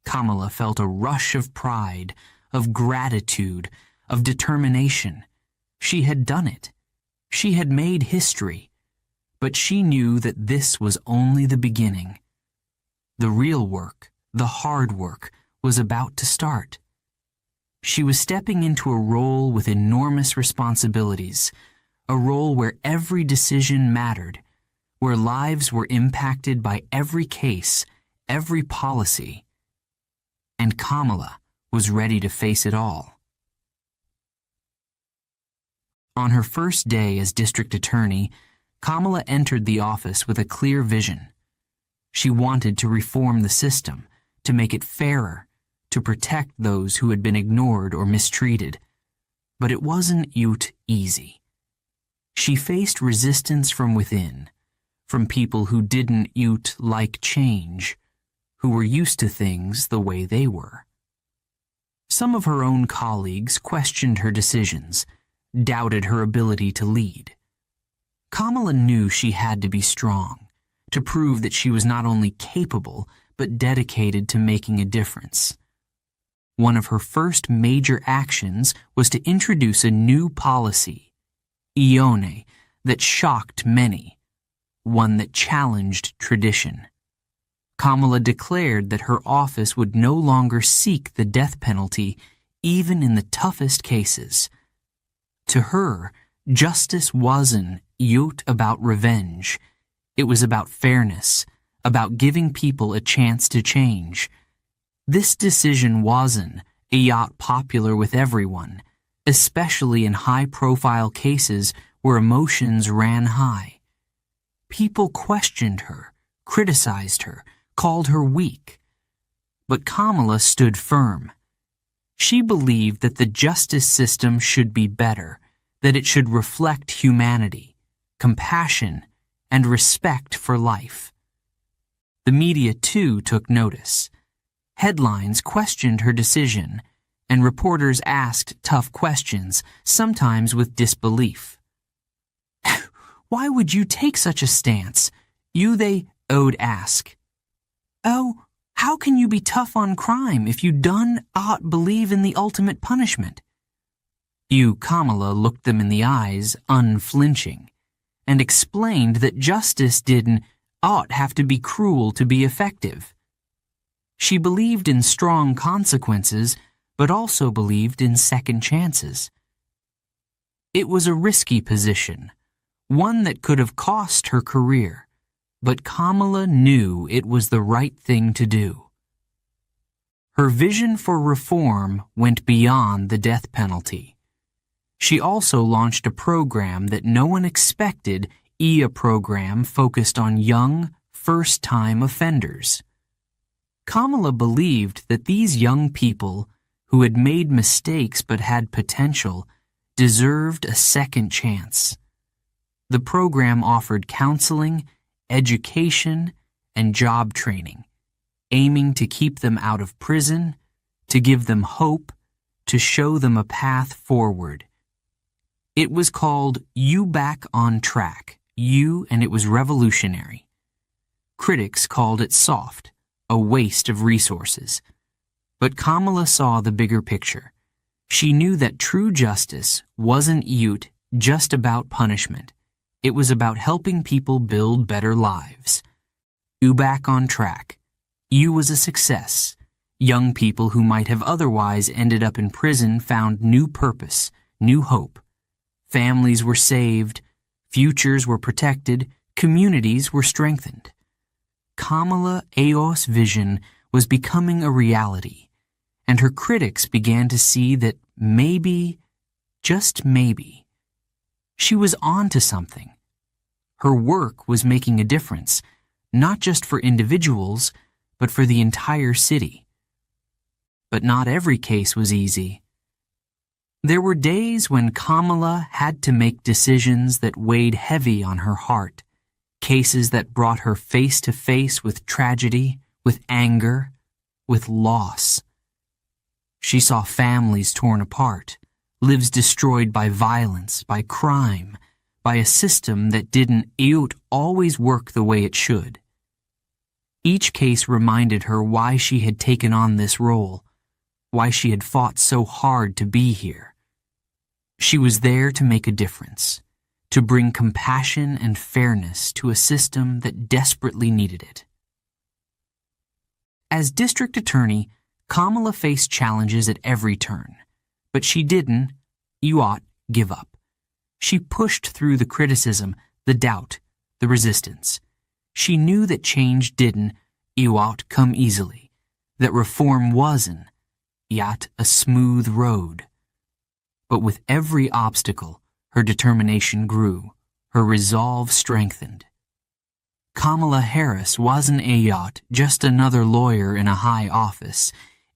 Kamala felt a rush of pride, of gratitude, of determination. She had done it. She had made history. But she knew that this was only the beginning. The real work, the hard work, was about to start. She was stepping into a role with enormous responsibilities, a role where every decision mattered, where lives were impacted by every case, every policy. And Kamala was ready to face it all. On her first day as district attorney, Kamala entered the office with a clear vision. She wanted to reform the system, to make it fairer, to protect those who had been ignored or mistreated. But it wasn't easy. She faced resistance from within, from people who didn't like change, who were used to things the way they were. Some of her own colleagues questioned her decisions, doubted her ability to lead. Kamala knew she had to be strong, to prove that she was not only capable, but dedicated to making a difference. One of her first major actions was to introduce a new policy, Ione, that shocked many, one that challenged tradition. Kamala declared that her office would no longer seek the death penalty, even in the toughest cases. To her, justice wasn't about revenge. It was about fairness, about giving people a chance to change. This decision wasn't popular with everyone, especially in high-profile cases where emotions ran high. People questioned her, criticized her, called her weak. But Kamala stood firm. She believed that the justice system should be better, that it should reflect humanity, compassion, and respect for life. The media, too, took notice. Headlines questioned her decision, and reporters asked tough questions, sometimes with disbelief. "Why would you take such a stance?" they would ask. "Oh, how can you be tough on crime if you believe in the ultimate punishment?" Kamala looked them in the eyes, unflinching, and explained that justice didn't have to be cruel to be effective. She believed in strong consequences, but also believed in second chances. It was a risky position, one that could have cost her career, but Kamala knew it was the right thing to do. Her vision for reform went beyond the death penalty. She also launched a program that no one expected, a program focused on young, first-time offenders. Kamala believed that these young people, who had made mistakes but had potential, deserved a second chance. The program offered counseling, education, and job training, aiming to keep them out of prison, to give them hope, to show them a path forward. It was called You Back on Track, and it was revolutionary. Critics called it soft, a waste of resources. But Kamala saw the bigger picture. She knew that true justice wasn't just about punishment. It was about helping people build better lives. You Back on Track. U was a success. Young people who might have otherwise ended up in prison found new purpose, new hope. Families were saved, futures were protected, communities were strengthened. Kamala Aos' vision was becoming a reality, and her critics began to see that maybe, just maybe, she was on to something. Her work was making a difference, not just for individuals, but for the entire city. But not every case was easy. There were days when Kamala had to make decisions that weighed heavy on her heart, cases that brought her face to face with tragedy, with anger, with loss. She saw families torn apart, lives destroyed by violence, by crime, by a system that didn't always work the way it should. Each case reminded her why she had taken on this role, why she had fought so hard to be here. She was there to make a difference, to bring compassion and fairness to a system that desperately needed it. As district attorney, Kamala faced challenges at every turn, but she didn't, give up. She pushed through the criticism, the doubt, the resistance. She knew that change didn't, come easily, that reform wasn't, a smooth road. But with every obstacle, her determination grew, her resolve strengthened. Kamala Harris wasn't just another lawyer in a high office.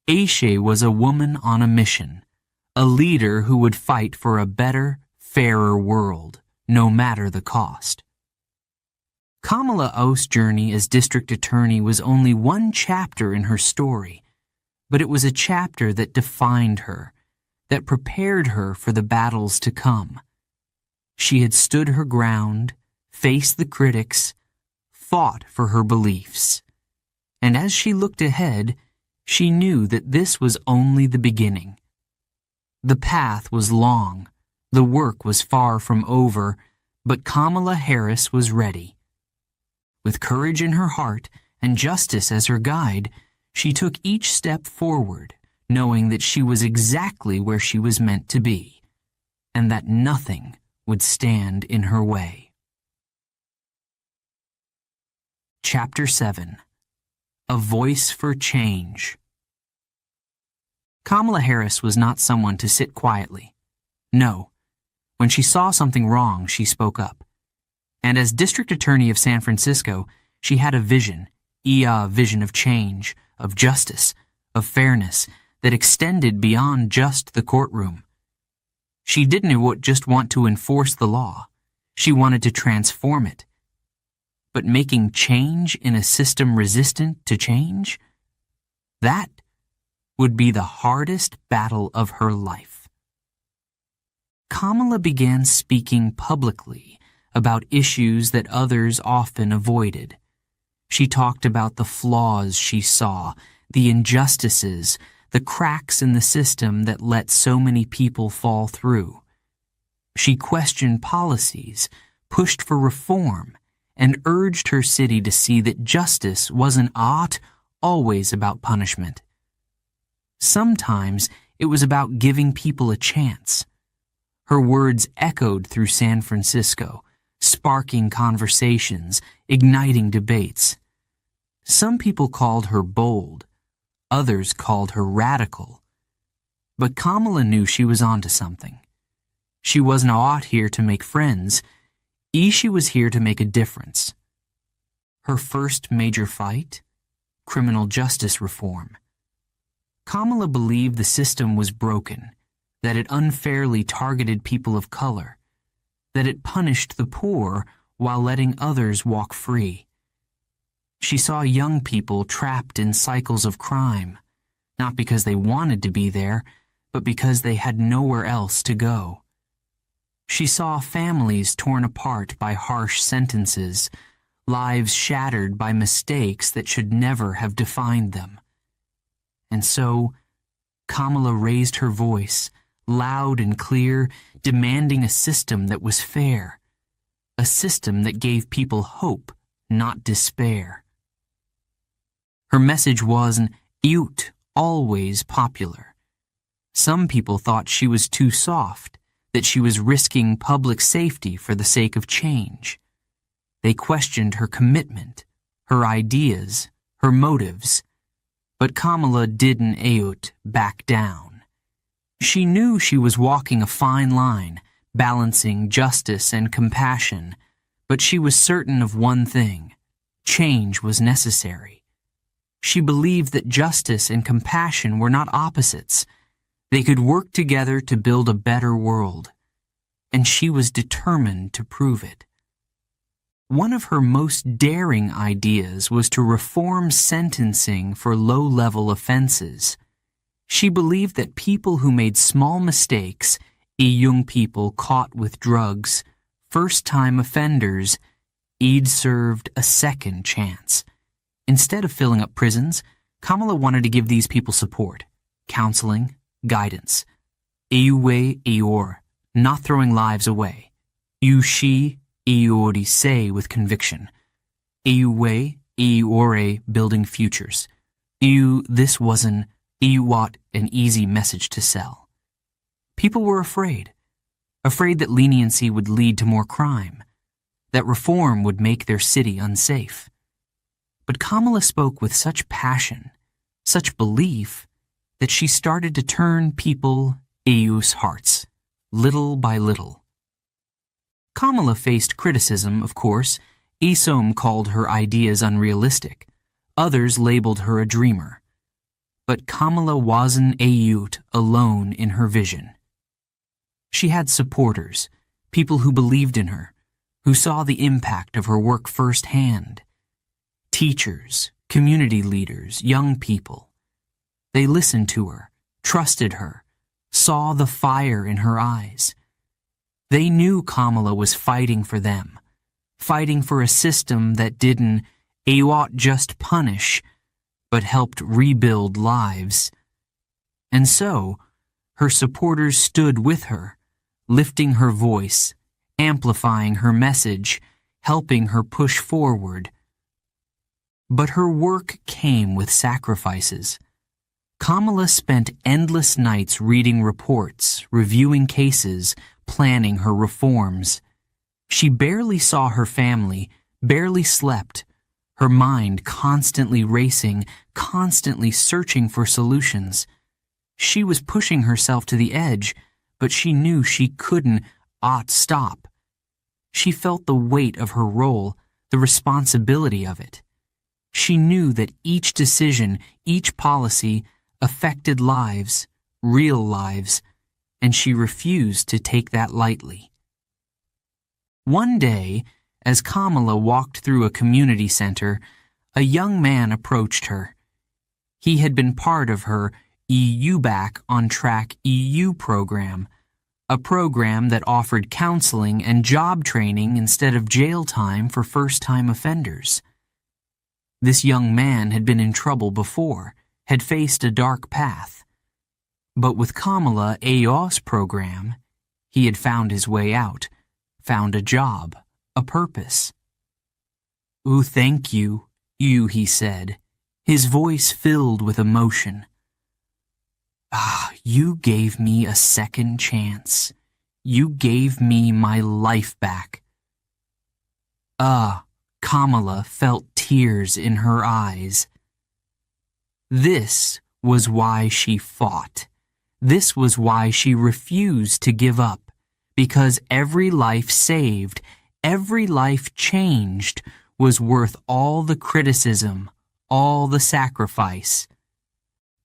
Aisha was a woman on a mission, a leader who would fight for a better, fairer world, no matter the cost. Kamala Aos' journey as district attorney was only one chapter in her story, but it was a chapter that defined her, that prepared her for the battles to come. She had stood her ground, faced the critics, fought for her beliefs. And as she looked ahead, she knew that this was only the beginning. The path was long, the work was far from over, but Kamala Harris was ready. With courage in her heart and justice as her guide, she took each step forward, knowing that she was exactly where she was meant to be, and that nothing would stand in her way. Chapter 7. A Voice for Change. Kamala Harris was not someone to sit quietly. No, when she saw something wrong, she spoke up. And as district attorney of San Francisco, she had a vision, vision of change, of justice, of fairness, that extended beyond just the courtroom. She didn't just want to enforce the law. She wanted to transform it. But making change in a system resistant to change? That would be the hardest battle of her life. Kamala began speaking publicly about issues that others often avoided. She talked about the flaws she saw, the injustices, the cracks in the system that let so many people fall through. She questioned policies, pushed for reform, and urged her city to see that justice wasn't always about punishment. Sometimes it was about giving people a chance. Her words echoed through San Francisco, sparking conversations, igniting debates. Some people called her bold, others called her radical. But Kamala knew she was onto something. She wasn't out here to make friends. She was here to make a difference. Her first major fight? Criminal justice reform. Kamala believed the system was broken, that it unfairly targeted people of color, that it punished the poor while letting others walk free. She saw young people trapped in cycles of crime, not because they wanted to be there, but because they had nowhere else to go. She saw families torn apart by harsh sentences, lives shattered by mistakes that should never have defined them. And so, Kamala raised her voice, loud and clear, demanding a system that was fair, a system that gave people hope, not despair. Her message wasn't always popular. Some people thought she was too soft, that she was risking public safety for the sake of change. They questioned her commitment, her ideas, her motives. But Kamala didn't back down. She knew she was walking a fine line, balancing justice and compassion, but she was certain of one thing: change was necessary. She believed that justice and compassion were not opposites. They could work together to build a better world, and she was determined to prove it. One of her most daring ideas was to reform sentencing for low-level offenses. She believed that people who made small mistakes, young people caught with drugs, first-time offenders, served a second chance. Instead of filling up prisons, Kamala wanted to give these people support, counseling, guidance. Not throwing lives away. Say with conviction. Building futures. This wasn't an easy message to sell. People were afraid that leniency would lead to more crime, that reform would make their city unsafe. But Kamala spoke with such passion, such belief, that she started to turn people's hearts, little by little. Kamala faced criticism, of course. Some called her ideas unrealistic. Others labeled her a dreamer. But Kamala wasn't alone in her vision. She had supporters, people who believed in her, who saw the impact of her work firsthand. Teachers, community leaders, young people. They listened to her, trusted her, saw the fire in her eyes. They knew Kamala was fighting for them, fighting for a system that didn't just punish, but helped rebuild lives. And so, her supporters stood with her, lifting her voice, amplifying her message, helping her push forward. But her work came with sacrifices. Kamala spent endless nights reading reports, reviewing cases, planning her reforms. She barely saw her family, barely slept, her mind constantly racing, constantly searching for solutions. She was pushing herself to the edge, but she knew she couldn't stop. She felt the weight of her role, the responsibility of it. She knew that each decision, each policy, affected lives, real lives, and she refused to take that lightly. One day, as Kamala walked through a community center, a young man approached her. He had been part of her Back on Track program, a program that offered counseling and job training instead of jail time for first-time offenders. This young man had been in trouble before, had faced a dark path. But with Kamala Ayo's program, he had found his way out, found a job, a purpose. "Oh, thank you, he said, his voice filled with emotion. You gave me a second chance. You gave me my life back." Kamala felt tears in her eyes. This was why she fought. This was why she refused to give up, because every life saved, every life changed was worth all the criticism, all the sacrifice.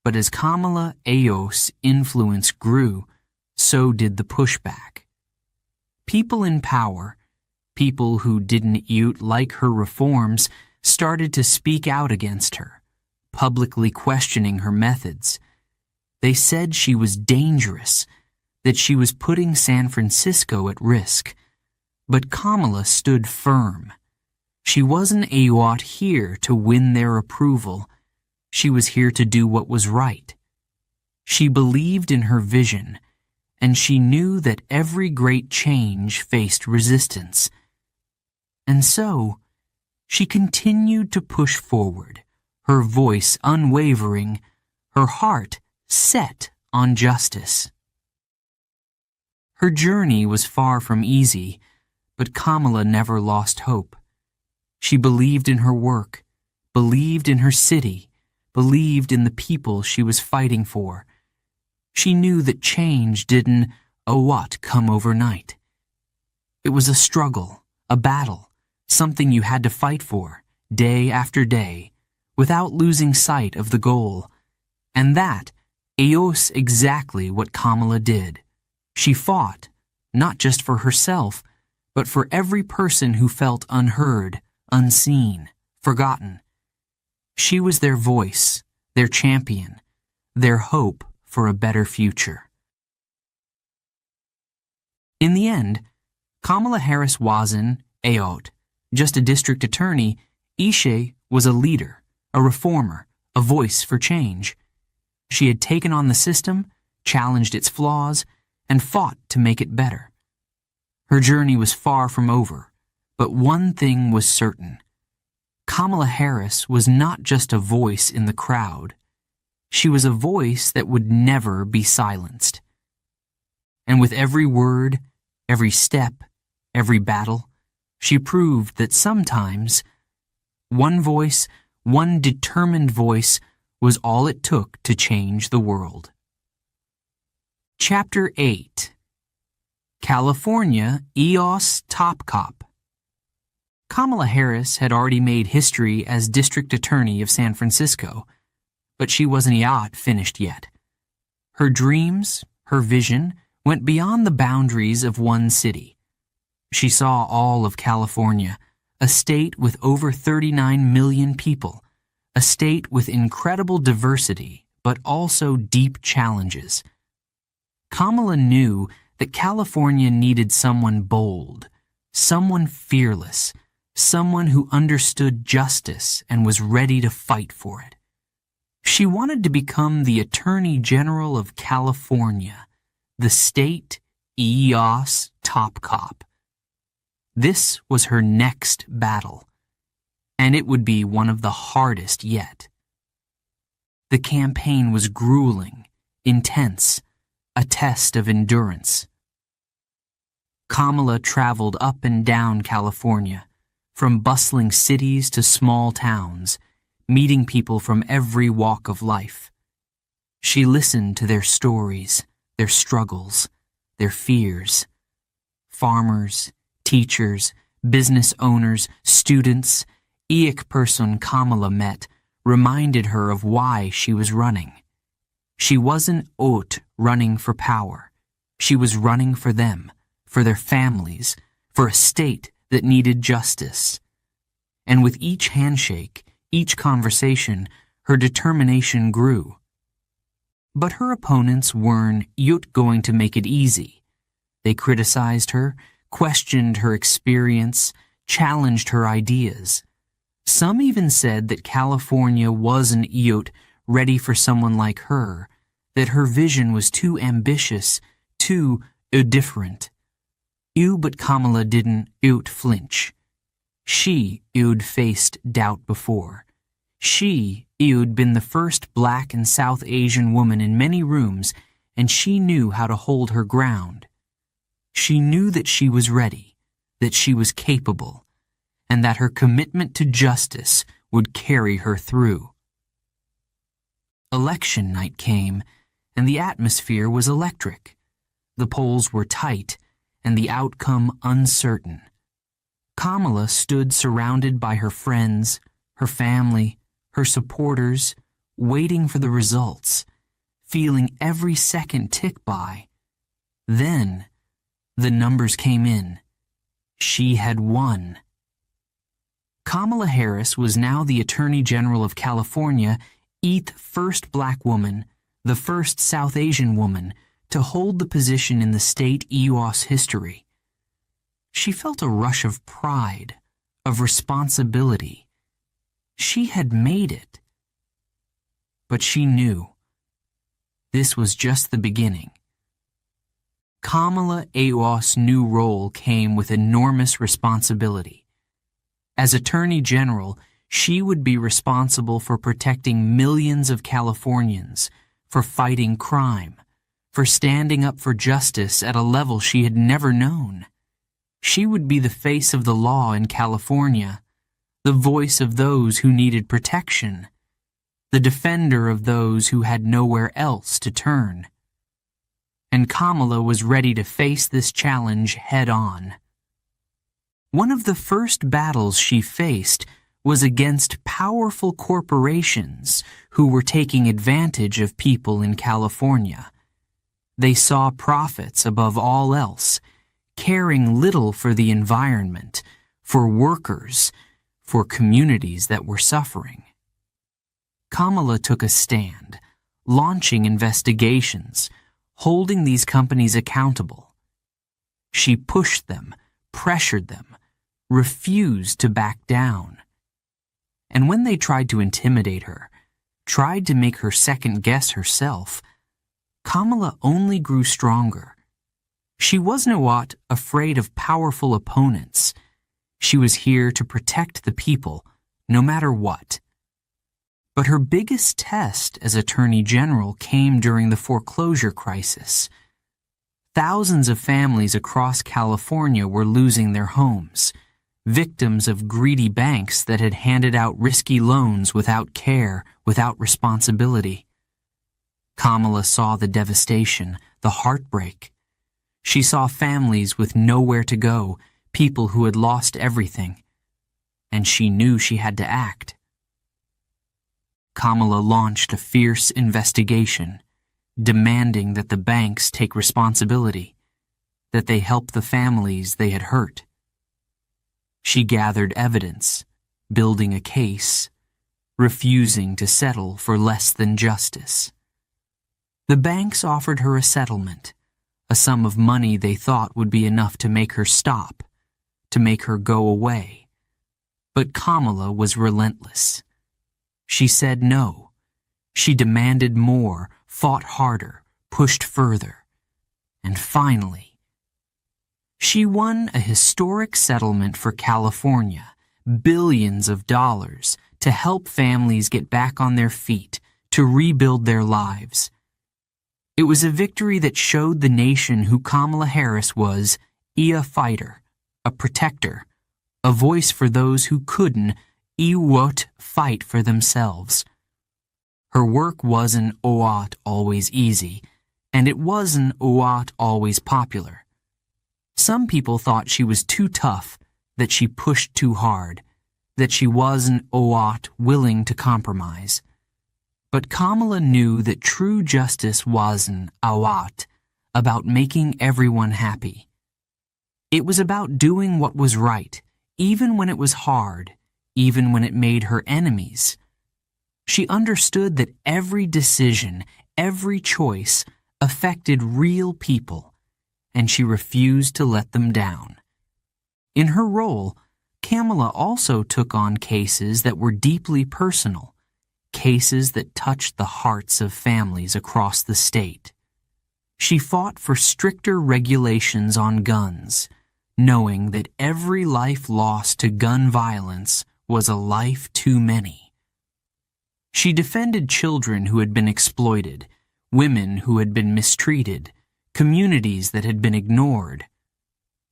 But as Kamala Ayo's influence grew, so did the pushback. People in power, people who didn't like her reforms, started to speak out against her, publicly questioning her methods. They said she was dangerous, that she was putting San Francisco at risk. But Kamala stood firm. She wasn't here to win their approval. She was here to do what was right. She believed in her vision, and she knew that every great change faced resistance. And so, she continued to push forward, her voice unwavering, her heart set on justice. Her journey was far from easy, but Kamala never lost hope. She believed in her work, believed in her city, believed in the people she was fighting for. She knew that change didn't, come overnight. It was a struggle, a battle, something you had to fight for, day after day, without losing sight of the goal. And that is exactly what Kamala did. She fought, not just for herself, but for every person who felt unheard, unseen, forgotten. She was their voice, their champion, their hope for a better future. In the end, Kamala Harris wasn't just a district attorney. Ishe was a leader, a reformer, a voice for change. She had taken on the system, challenged its flaws, and fought to make it better. Her journey was far from over, but one thing was certain. Kamala Harris was not just a voice in the crowd. She was a voice that would never be silenced. And with every word, every step, every battle, she proved that sometimes one voice, one determined voice, was all it took to change the world. Chapter 8. California EOS Top Cop. Kamala Harris had already made history as District Attorney of San Francisco, but she wasn't finished yet. Her dreams, her vision, went beyond the boundaries of one city. She saw all of California, a state with over 39 million people, a state with incredible diversity, but also deep challenges. Kamala knew that California needed someone bold, someone fearless, someone who understood justice and was ready to fight for it. She wanted to become the Attorney General of California, the state EOS top cop. This was her next battle, and it would be one of the hardest yet. The campaign was grueling, intense, a test of endurance. Kamala traveled up and down California, from bustling cities to small towns, meeting people from every walk of life. She listened to their stories, their struggles, their fears. Farmers, teachers, business owners, students, each person Kamala met reminded her of why she was running. She wasn't running for power. She was running for them, for their families, for a state that needed justice. And with each handshake, each conversation, her determination grew. But her opponents weren't going to make it easy. They criticized her, questioned her experience, challenged her ideas. Some even said that California wasn't ready for someone like her, that her vision was too ambitious, too different. But Kamala didn't flinch. She faced doubt before. She been the first Black and South Asian woman in many rooms, and she knew how to hold her ground. She knew that she was ready, that she was capable, and that her commitment to justice would carry her through. Election night came, and the atmosphere was electric. The polls were tight, and the outcome uncertain. Kamala stood surrounded by her friends, her family, her supporters, waiting for the results, feeling every second tick by. Then, the numbers came in. She had won. Kamala Harris was now the Attorney General of California, the first Black woman, the first South Asian woman, to hold the position in the state EOS history. She felt a rush of pride, of responsibility. She had made it. But she knew this was just the beginning. Kamala EOS' new role came with enormous responsibility. As Attorney General, she would be responsible for protecting millions of Californians, for fighting crime, for standing up for justice at a level she had never known. She would be the face of the law in California, the voice of those who needed protection, the defender of those who had nowhere else to turn. And Kamala was ready to face this challenge head-on. One of the first battles she faced was against powerful corporations who were taking advantage of people in California. They saw profits above all else, caring little for the environment, for workers, for communities that were suffering. Kamala took a stand, launching investigations, holding these companies accountable. She pushed them, pressured them, refused to back down. And when they tried to intimidate her, tried to make her second-guess herself, Kamala only grew stronger. She wasn't afraid of powerful opponents. She was here to protect the people, no matter what. But her biggest test as Attorney General came during the foreclosure crisis. Thousands of families across California were losing their homes, victims of greedy banks that had handed out risky loans without care, without responsibility. Kamala saw the devastation, the heartbreak. She saw families with nowhere to go, people who had lost everything. And she knew she had to act. Kamala launched a fierce investigation, demanding that the banks take responsibility, that they help the families they had hurt. She gathered evidence, building a case, refusing to settle for less than justice. The banks offered her a settlement, a sum of money they thought would be enough to make her stop, to make her go away. But Kamala was relentless. She said no. She demanded more, fought harder, pushed further. And finally, she won a historic settlement for California, billions of dollars, to help families get back on their feet, to rebuild their lives. It was a victory that showed the nation who Kamala Harris was, a fighter, a protector, a voice for those who couldn't fight for themselves. Her work wasn't always easy, and it wasn't always popular. Some people thought she was too tough, that she pushed too hard, that she wasn't willing to compromise. But Kamala knew that true justice wasn't about making everyone happy. It was about doing what was right, even when it was hard, even when it made her enemies. She understood that every decision, every choice affected real people, and she refused to let them down. In her role, Kamala also took on cases that were deeply personal, cases that touched the hearts of families across the state. She fought for stricter regulations on guns, knowing that every life lost to gun violence was a life too many. She defended children who had been exploited, women who had been mistreated, communities that had been ignored.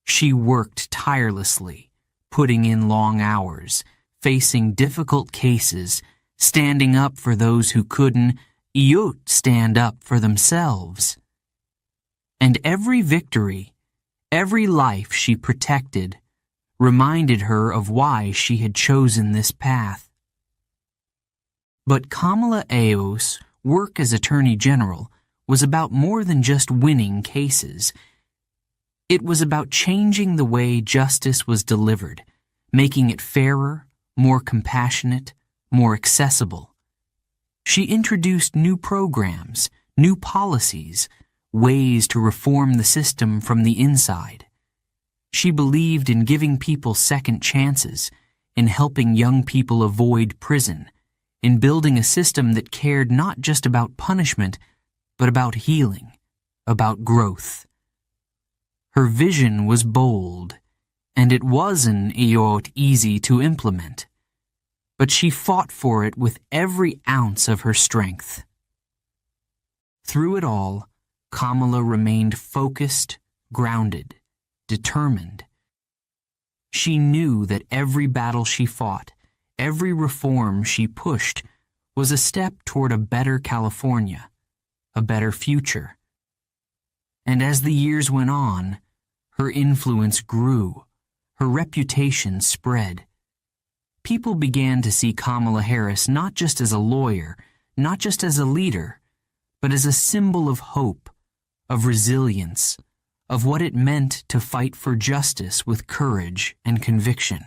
She worked tirelessly, putting in long hours, facing difficult cases, standing up for those who couldn't stand up for themselves. And every victory, every life she protected, reminded her of why she had chosen this path. But Kamala Harris's work as Attorney General was about more than just winning cases. It was about changing the way justice was delivered, making it fairer, more compassionate, more accessible. She introduced new programs, new policies, ways to reform the system from the inside. She believed in giving people second chances, in helping young people avoid prison, in building a system that cared not just about punishment, but about healing, about growth. Her vision was bold, and it wasn't easy to implement. but she fought for it with every ounce of her strength. Through it all, Kamala remained focused, grounded, determined. She knew that every battle she fought, every reform she pushed, was a step toward a better California, a better future. And as the years went on, her influence grew, her reputation spread. People began to see Kamala Harris not just as a lawyer, not just as a leader, but as a symbol of hope, of resilience, of what it meant to fight for justice with courage and conviction.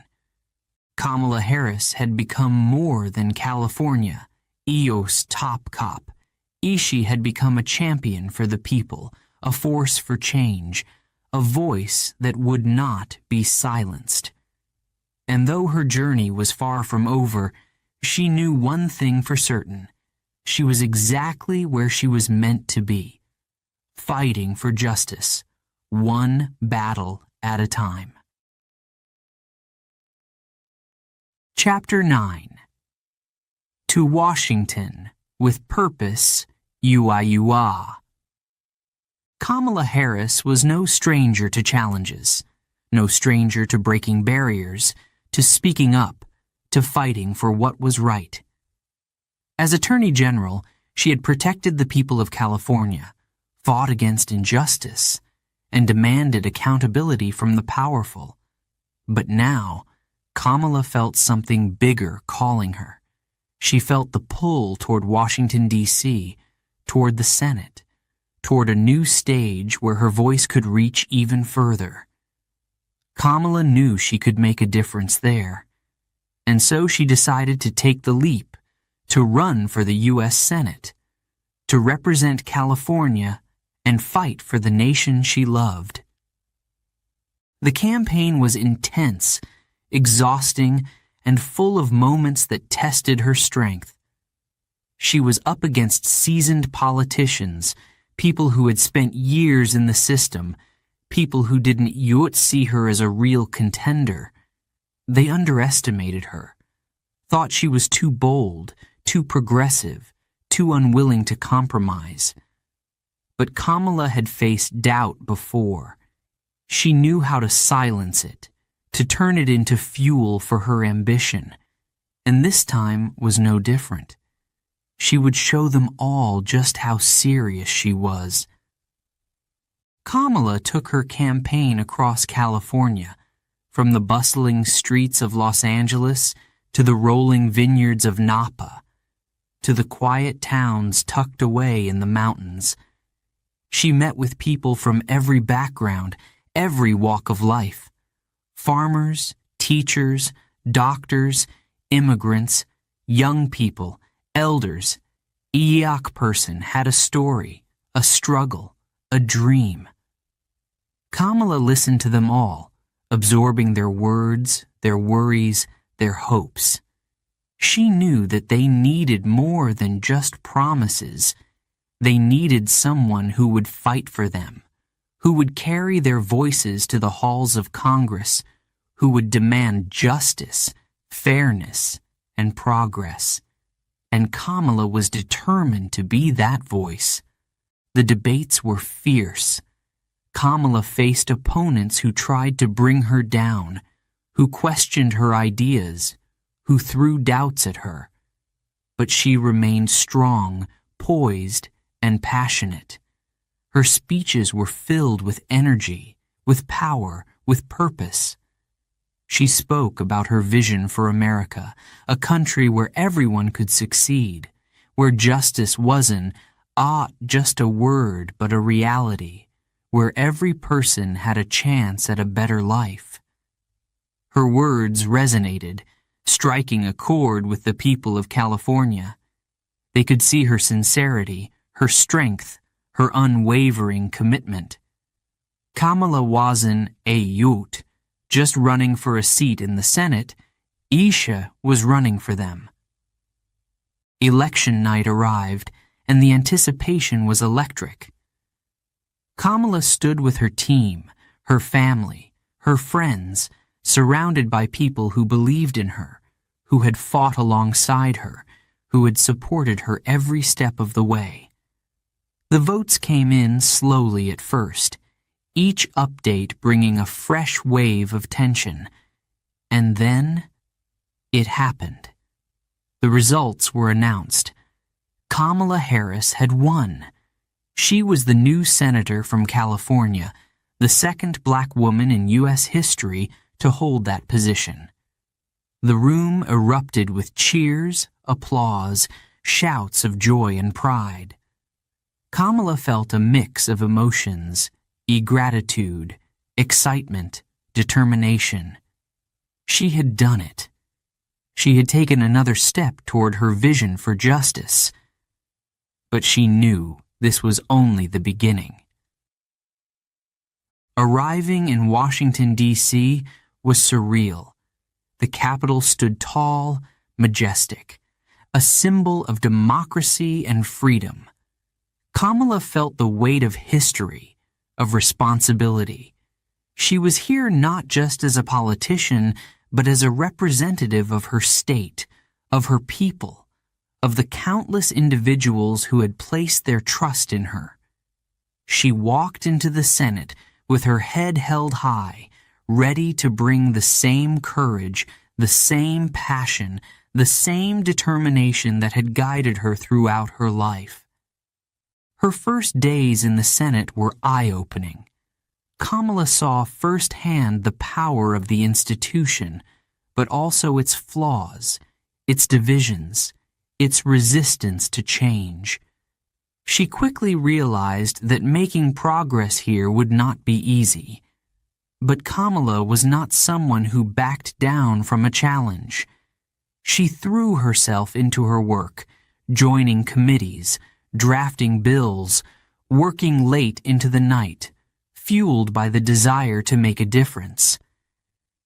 Kamala Harris had become more than California, EO's top cop. She had become a champion for the people, a force for change, a voice that would not be silenced. And though her journey was far from over, she knew one thing for certain. She was exactly where she was meant to be, fighting for justice, one battle at a time. Chapter 9. To Washington, with purpose, UIUA. Kamala Harris was no stranger to challenges, no stranger to breaking barriers, to speaking up, to fighting for what was right. As Attorney General, she had protected the people of California, fought against injustice, and demanded accountability from the powerful. But now, Kamala felt something bigger calling her. She felt the pull toward Washington, D.C., toward the Senate, toward a new stage where her voice could reach even further. Kamala knew she could make a difference there, and so she decided to take the leap, to run for the U.S. Senate, to represent California and fight for the nation she loved. The campaign was intense, exhausting, and full of moments that tested her strength. She was up against seasoned politicians, people who had spent years in the system, people who didn't yet see her as a real contender. They underestimated her, thought she was too bold, too progressive, too unwilling to compromise. But Kamala had faced doubt before. She knew how to silence it, to turn it into fuel for her ambition. And this time was no different. She would show them all just how serious she was. Kamala took her campaign across California, from the bustling streets of Los Angeles to the rolling vineyards of Napa, to the quiet towns tucked away in the mountains. She met with people from every background, every walk of life. Farmers, teachers, doctors, immigrants, young people, elders. Each person had a story, a struggle, a dream. Kamala listened to them all, absorbing their words, their worries, their hopes. She knew that they needed more than just promises. They needed someone who would fight for them, who would carry their voices to the halls of Congress, who would demand justice, fairness, and progress. And Kamala was determined to be that voice. The debates were fierce. Kamala faced opponents who tried to bring her down, who questioned her ideas, who threw doubts at her. But she remained strong, poised, and passionate. Her speeches were filled with energy, with power, with purpose. She spoke about her vision for America, a country where everyone could succeed, where justice wasn't just a word but a reality, where every person had a chance at a better life. Her words resonated, striking a chord with the people of California. They could see her sincerity, her strength, her unwavering commitment. Kamala wasn't a youth, just running for a seat in the Senate. Isha was running for them. Election night arrived, and the anticipation was electric. Kamala stood with her team, her family, her friends, surrounded by people who believed in her, who had fought alongside her, who had supported her every step of the way. The votes came in slowly at first, each update bringing a fresh wave of tension. And then it happened. The results were announced. Kamala Harris had won. She was the new senator from California, the second black woman in U.S. history to hold that position. The room erupted with cheers, applause, shouts of joy and pride. Kamala felt a mix of emotions, gratitude, excitement, determination. She had done it. She had taken another step toward her vision for justice. But she knew this was only the beginning. Arriving in Washington, D.C. was surreal. The Capitol stood tall, majestic, a symbol of democracy and freedom. Kamala felt the weight of history, of responsibility. She was here not just as a politician, but as a representative of her state, of her people, of the countless individuals who had placed their trust in her. She walked into the Senate with her head held high, ready to bring the same courage, the same passion, the same determination that had guided her throughout her life. Her first days in the Senate were eye-opening. Kamala saw firsthand the power of the institution, but also its flaws, its divisions, its resistance to change. She quickly realized that making progress here would not be easy. But Kamala was not someone who backed down from a challenge. She threw herself into her work, joining committees, drafting bills, working late into the night, fueled by the desire to make a difference.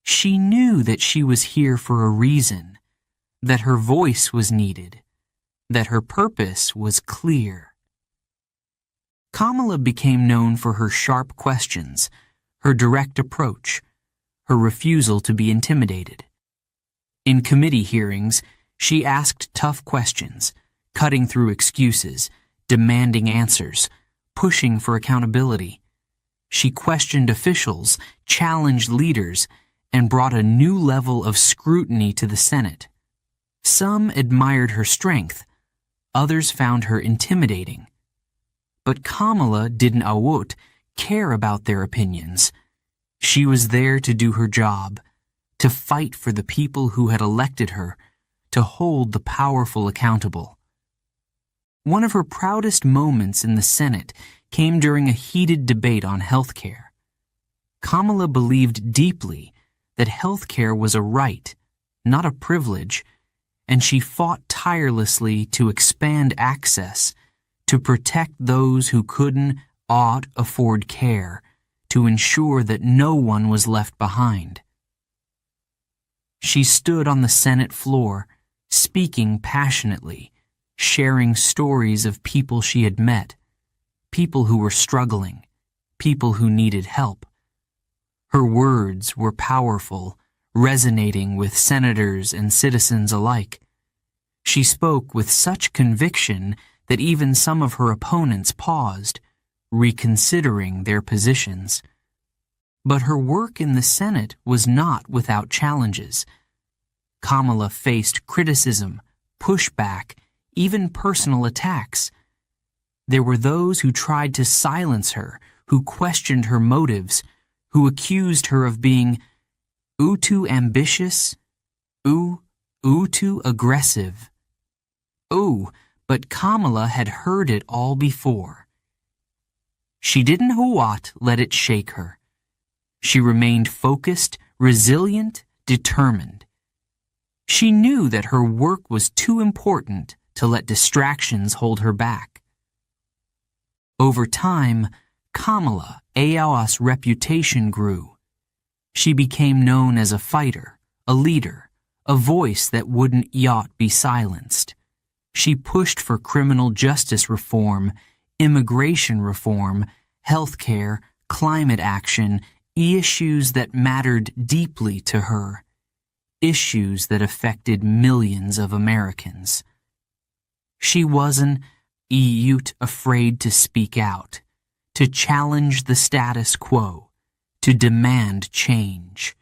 She knew that she was here for a reason, that her voice was needed, that her purpose was clear. Kamala became known for her sharp questions, her direct approach, her refusal to be intimidated. In committee hearings, she asked tough questions, cutting through excuses, demanding answers, pushing for accountability. She questioned officials, challenged leaders, and brought a new level of scrutiny to the Senate. Some admired her strength, others found her intimidating. But Kamala didn't care about their opinions. She was there to do her job, to fight for the people who had elected her, to hold the powerful accountable. One of her proudest moments in the Senate came during a heated debate on health care. Kamala believed deeply that health care was a right, not a privilege, and she fought tirelessly to expand access, to protect those who couldn't afford care, to ensure that no one was left behind. She stood on the Senate floor, speaking passionately, sharing stories of people she had met, people who were struggling, people who needed help. Her words were powerful, resonating with senators and citizens alike. She spoke with such conviction that even some of her opponents paused, reconsidering their positions. But her work in the Senate was not without challenges. Kamala faced criticism, pushback, even personal attacks. There were those who tried to silence her, who questioned her motives, who accused her of being too ambitious, too aggressive. But Kamala had heard it all before. She didn't let it shake her. She remained focused, resilient, determined. She knew that her work was too important to let distractions hold her back. Over time, Kamala's reputation grew. She became known as a fighter, a leader, a voice that wouldn't be silenced. She pushed for criminal justice reform, immigration reform, health care, climate action, issues that mattered deeply to her. issues that affected millions of Americans. She wasn't afraid to speak out, to challenge the status quo, to demand change.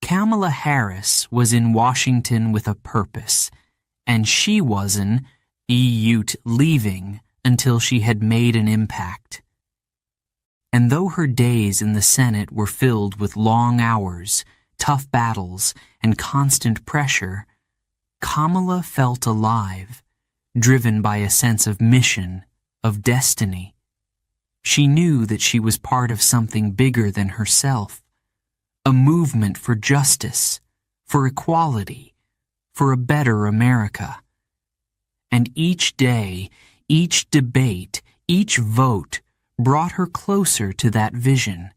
Kamala Harris was in Washington with a purpose, and she wasn't leaving until she had made an impact. And though her days in the Senate were filled with long hours, tough battles, and constant pressure, Kamala felt alive, driven by a sense of mission, of destiny. She knew that she was part of something bigger than herself, a movement for justice, for equality, for a better America. And each day, each debate, each vote brought her closer to that vision.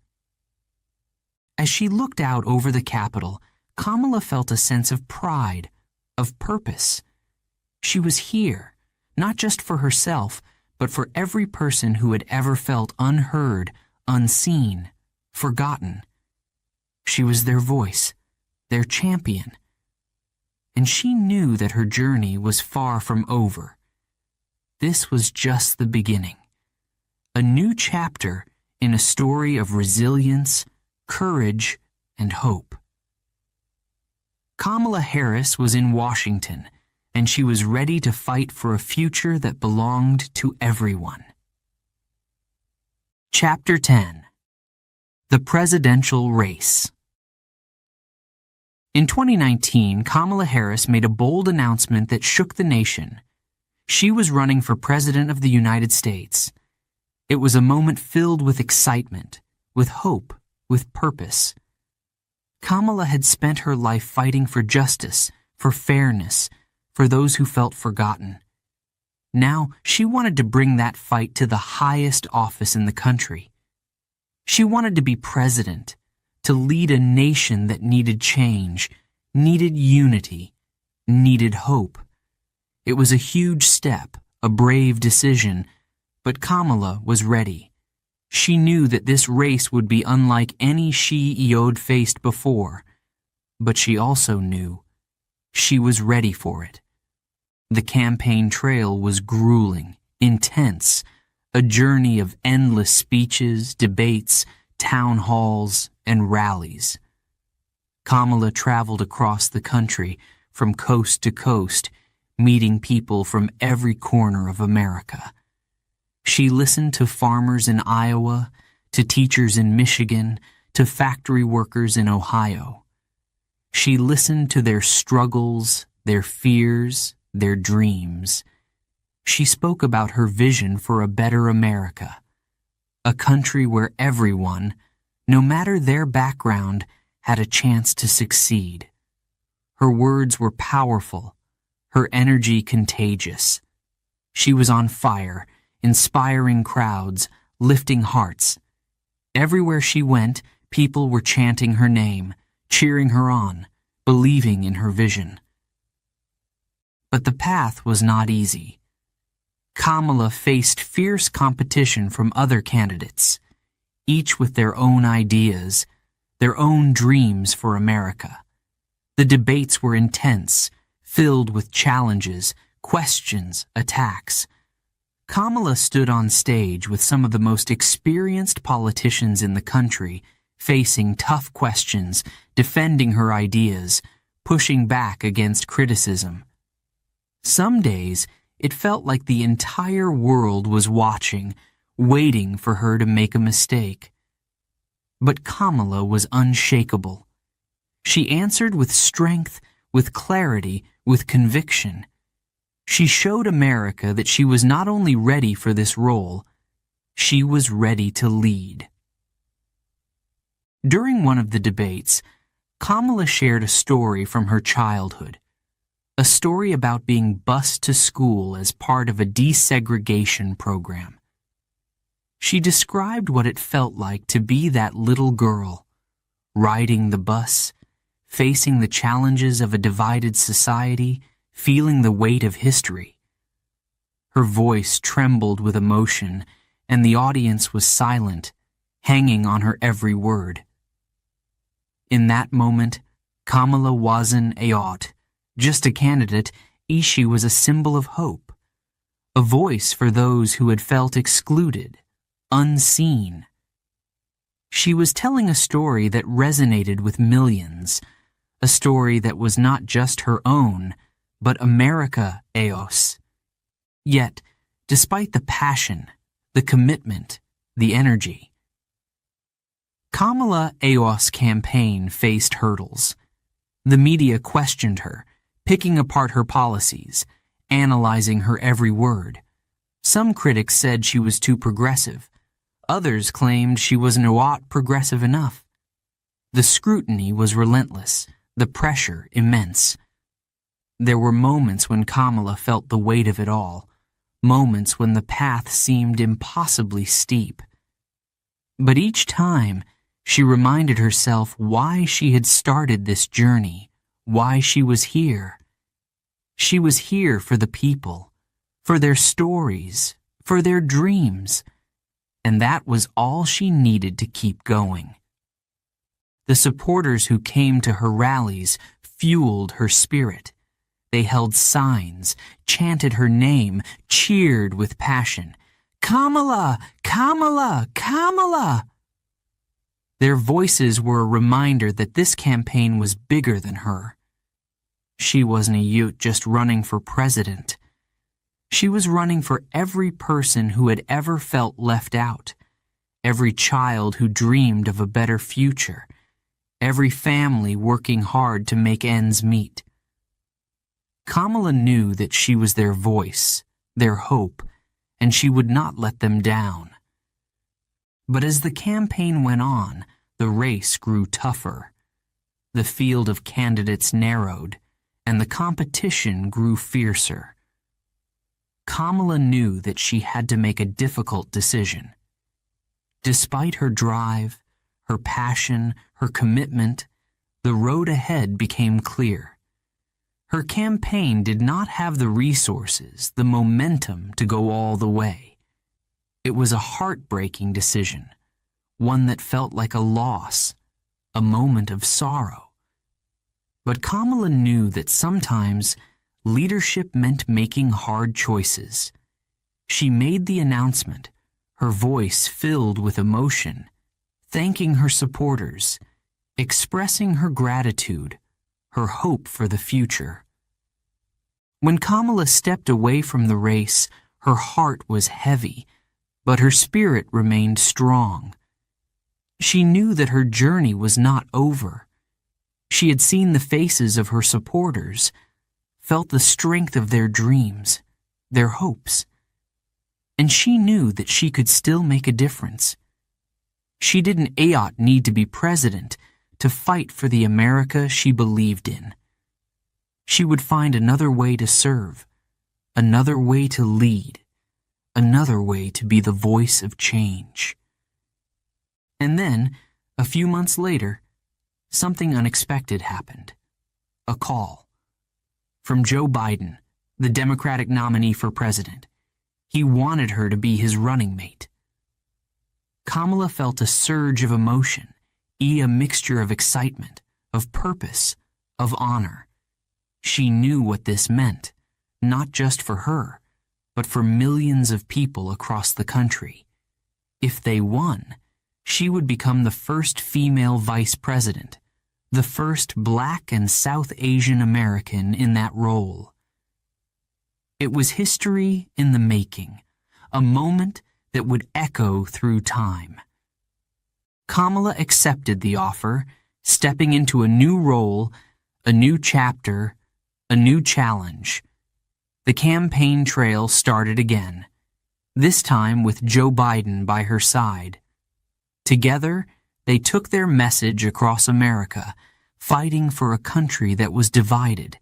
As she looked out over the Capitol, Kamala felt a sense of pride, of purpose. She was here, not just for herself, but for every person who had ever felt unheard, unseen, forgotten. She was their voice, their champion. And she knew that her journey was far from over. This was just the beginning. A new chapter in a story of resilience, courage, and hope. Kamala Harris was in Washington, and she was ready to fight for a future that belonged to everyone. Chapter 10. The Presidential Race. In 2019, Kamala Harris made a bold announcement that shook the nation. She was running for President of the United States. It was a moment filled with excitement, with hope, with purpose. Kamala had spent her life fighting for justice, for fairness, for those who felt forgotten. Now, she wanted to bring that fight to the highest office in the country. She wanted to be president, to lead a nation that needed change, needed unity, needed hope. It was a huge step, a brave decision, but Kamala was ready. She knew that this race would be unlike any she had faced before, but she also knew she was ready for it. The campaign trail was grueling, intense, a journey of endless speeches, debates, town halls, and rallies. Kamala traveled across the country, from coast to coast, meeting people from every corner of America. She listened to farmers in Iowa, to teachers in Michigan, to factory workers in Ohio. She listened to their struggles, their fears, their dreams. She spoke about her vision for a better America, a country where everyone, no matter their background, had a chance to succeed. Her words were powerful, her energy contagious. She was on fire, inspiring crowds, lifting hearts. Everywhere she went, people were chanting her name, cheering her on, believing in her vision. But the path was not easy. Kamala faced fierce competition from other candidates, each with their own ideas, their own dreams for America. The debates were intense, filled with challenges, questions, attacks. Kamala stood on stage with some of the most experienced politicians in the country, facing tough questions, defending her ideas, pushing back against criticism. Some days, it felt like the entire world was watching, waiting for her to make a mistake. But Kamala was unshakable. She answered with strength, with clarity, with conviction. She showed America that she was not only ready for this role, she was ready to lead. During one of the debates, Kamala shared a story from her childhood, a story about being bused to school as part of a desegregation program. She described what it felt like to be that little girl, riding the bus, facing the challenges of a divided society, feeling the weight of history. Her voice trembled with emotion, and the audience was silent, hanging on her every word. In that moment, Kamala wasn't just a candidate. She was a symbol of hope, a voice for those who had felt excluded, unseen. She was telling a story that resonated with millions, a story that was not just her own, but America's. Yet, despite the passion, the commitment, the energy, Kamala's campaign faced hurdles. The media questioned her, picking apart her policies, analyzing her every word. Some critics said she was too progressive. Others claimed she wasn't progressive enough. The scrutiny was relentless, the pressure immense. There were moments when Kamala felt the weight of it all, moments when the path seemed impossibly steep. But each time, she reminded herself why she had started this journey, why she was here. She was here for the people, for their stories, for their dreams, and that was all she needed to keep going. The supporters who came to her rallies fueled her spirit. They held signs, chanted her name, cheered with passion. Kamala! Kamala! Kamala! Their voices were a reminder that this campaign was bigger than her. She wasn't a youth just running for president. She was running for every person who had ever felt left out, every child who dreamed of a better future, every family working hard to make ends meet. Kamala knew that she was their voice, their hope, and she would not let them down. But as the campaign went on, the race grew tougher. The field of candidates narrowed, and the competition grew fiercer. Kamala knew that she had to make a difficult decision. Despite her drive, her passion, her commitment, the road ahead became clear. Her campaign did not have the resources, the momentum to go all the way. It was a heartbreaking decision, one that felt like a loss, a moment of sorrow. But Kamala knew that sometimes leadership meant making hard choices. She made the announcement, her voice filled with emotion, thanking her supporters, expressing her gratitude, her hope for the future. When Kamala stepped away from the race, her heart was heavy, but her spirit remained strong. She knew that her journey was not over. She had seen the faces of her supporters, felt the strength of their dreams, their hopes, and she knew that she could still make a difference. She didn't need to be president to fight for the America she believed in. She would find another way to serve, another way to lead, another way to be the voice of change. And then, a few months later, something unexpected happened. A call. From Joe Biden, the Democratic nominee for president. He wanted her to be his running mate. Kamala felt a surge of emotion, a mixture of excitement, of purpose, of honor. She knew what this meant, not just for her, but for millions of people across the country. If they won, she would become the first female vice president, the first Black and South Asian American in that role. It was history in the making, a moment that would echo through time. Kamala accepted the offer, stepping into a new role, a new chapter, a new challenge. The campaign trail started again, this time with Joe Biden by her side. Together, they took their message across America, fighting for a country that was divided,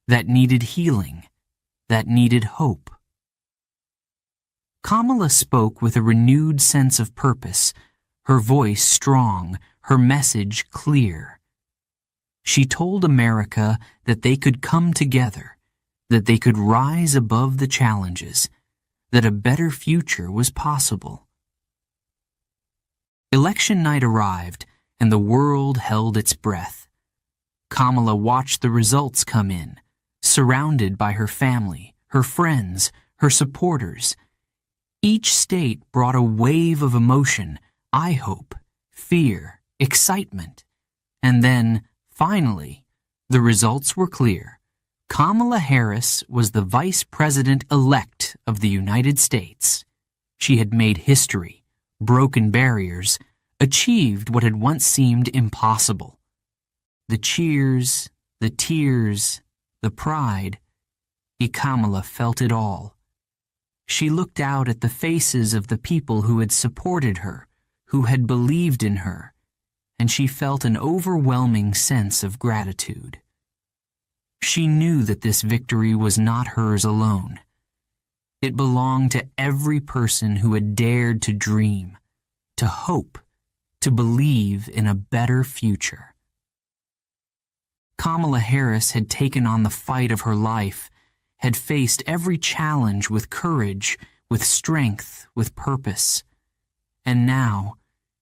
that needed healing, that needed hope. Kamala spoke with a renewed sense of purpose, her voice strong, her message clear. She told America that they could come together, that they could rise above the challenges, that a better future was possible. Election night arrived, and the world held its breath. Kamala watched the results come in, surrounded by her family, her friends, her supporters. Each state brought a wave of emotion, I hope, fear, excitement. And then, finally, the results were clear. Kamala Harris was the Vice President-elect of the United States. She had made history, broken barriers, achieved what had once seemed impossible. The cheers, the tears, the pride, Kamala felt it all. She looked out at the faces of the people who had supported her, who had believed in her, and she felt an overwhelming sense of gratitude. She knew that this victory was not hers alone. It belonged to every person who had dared to dream, to hope, to believe in a better future. Kamala Harris had taken on the fight of her life, had faced every challenge with courage, with strength, with purpose. And now,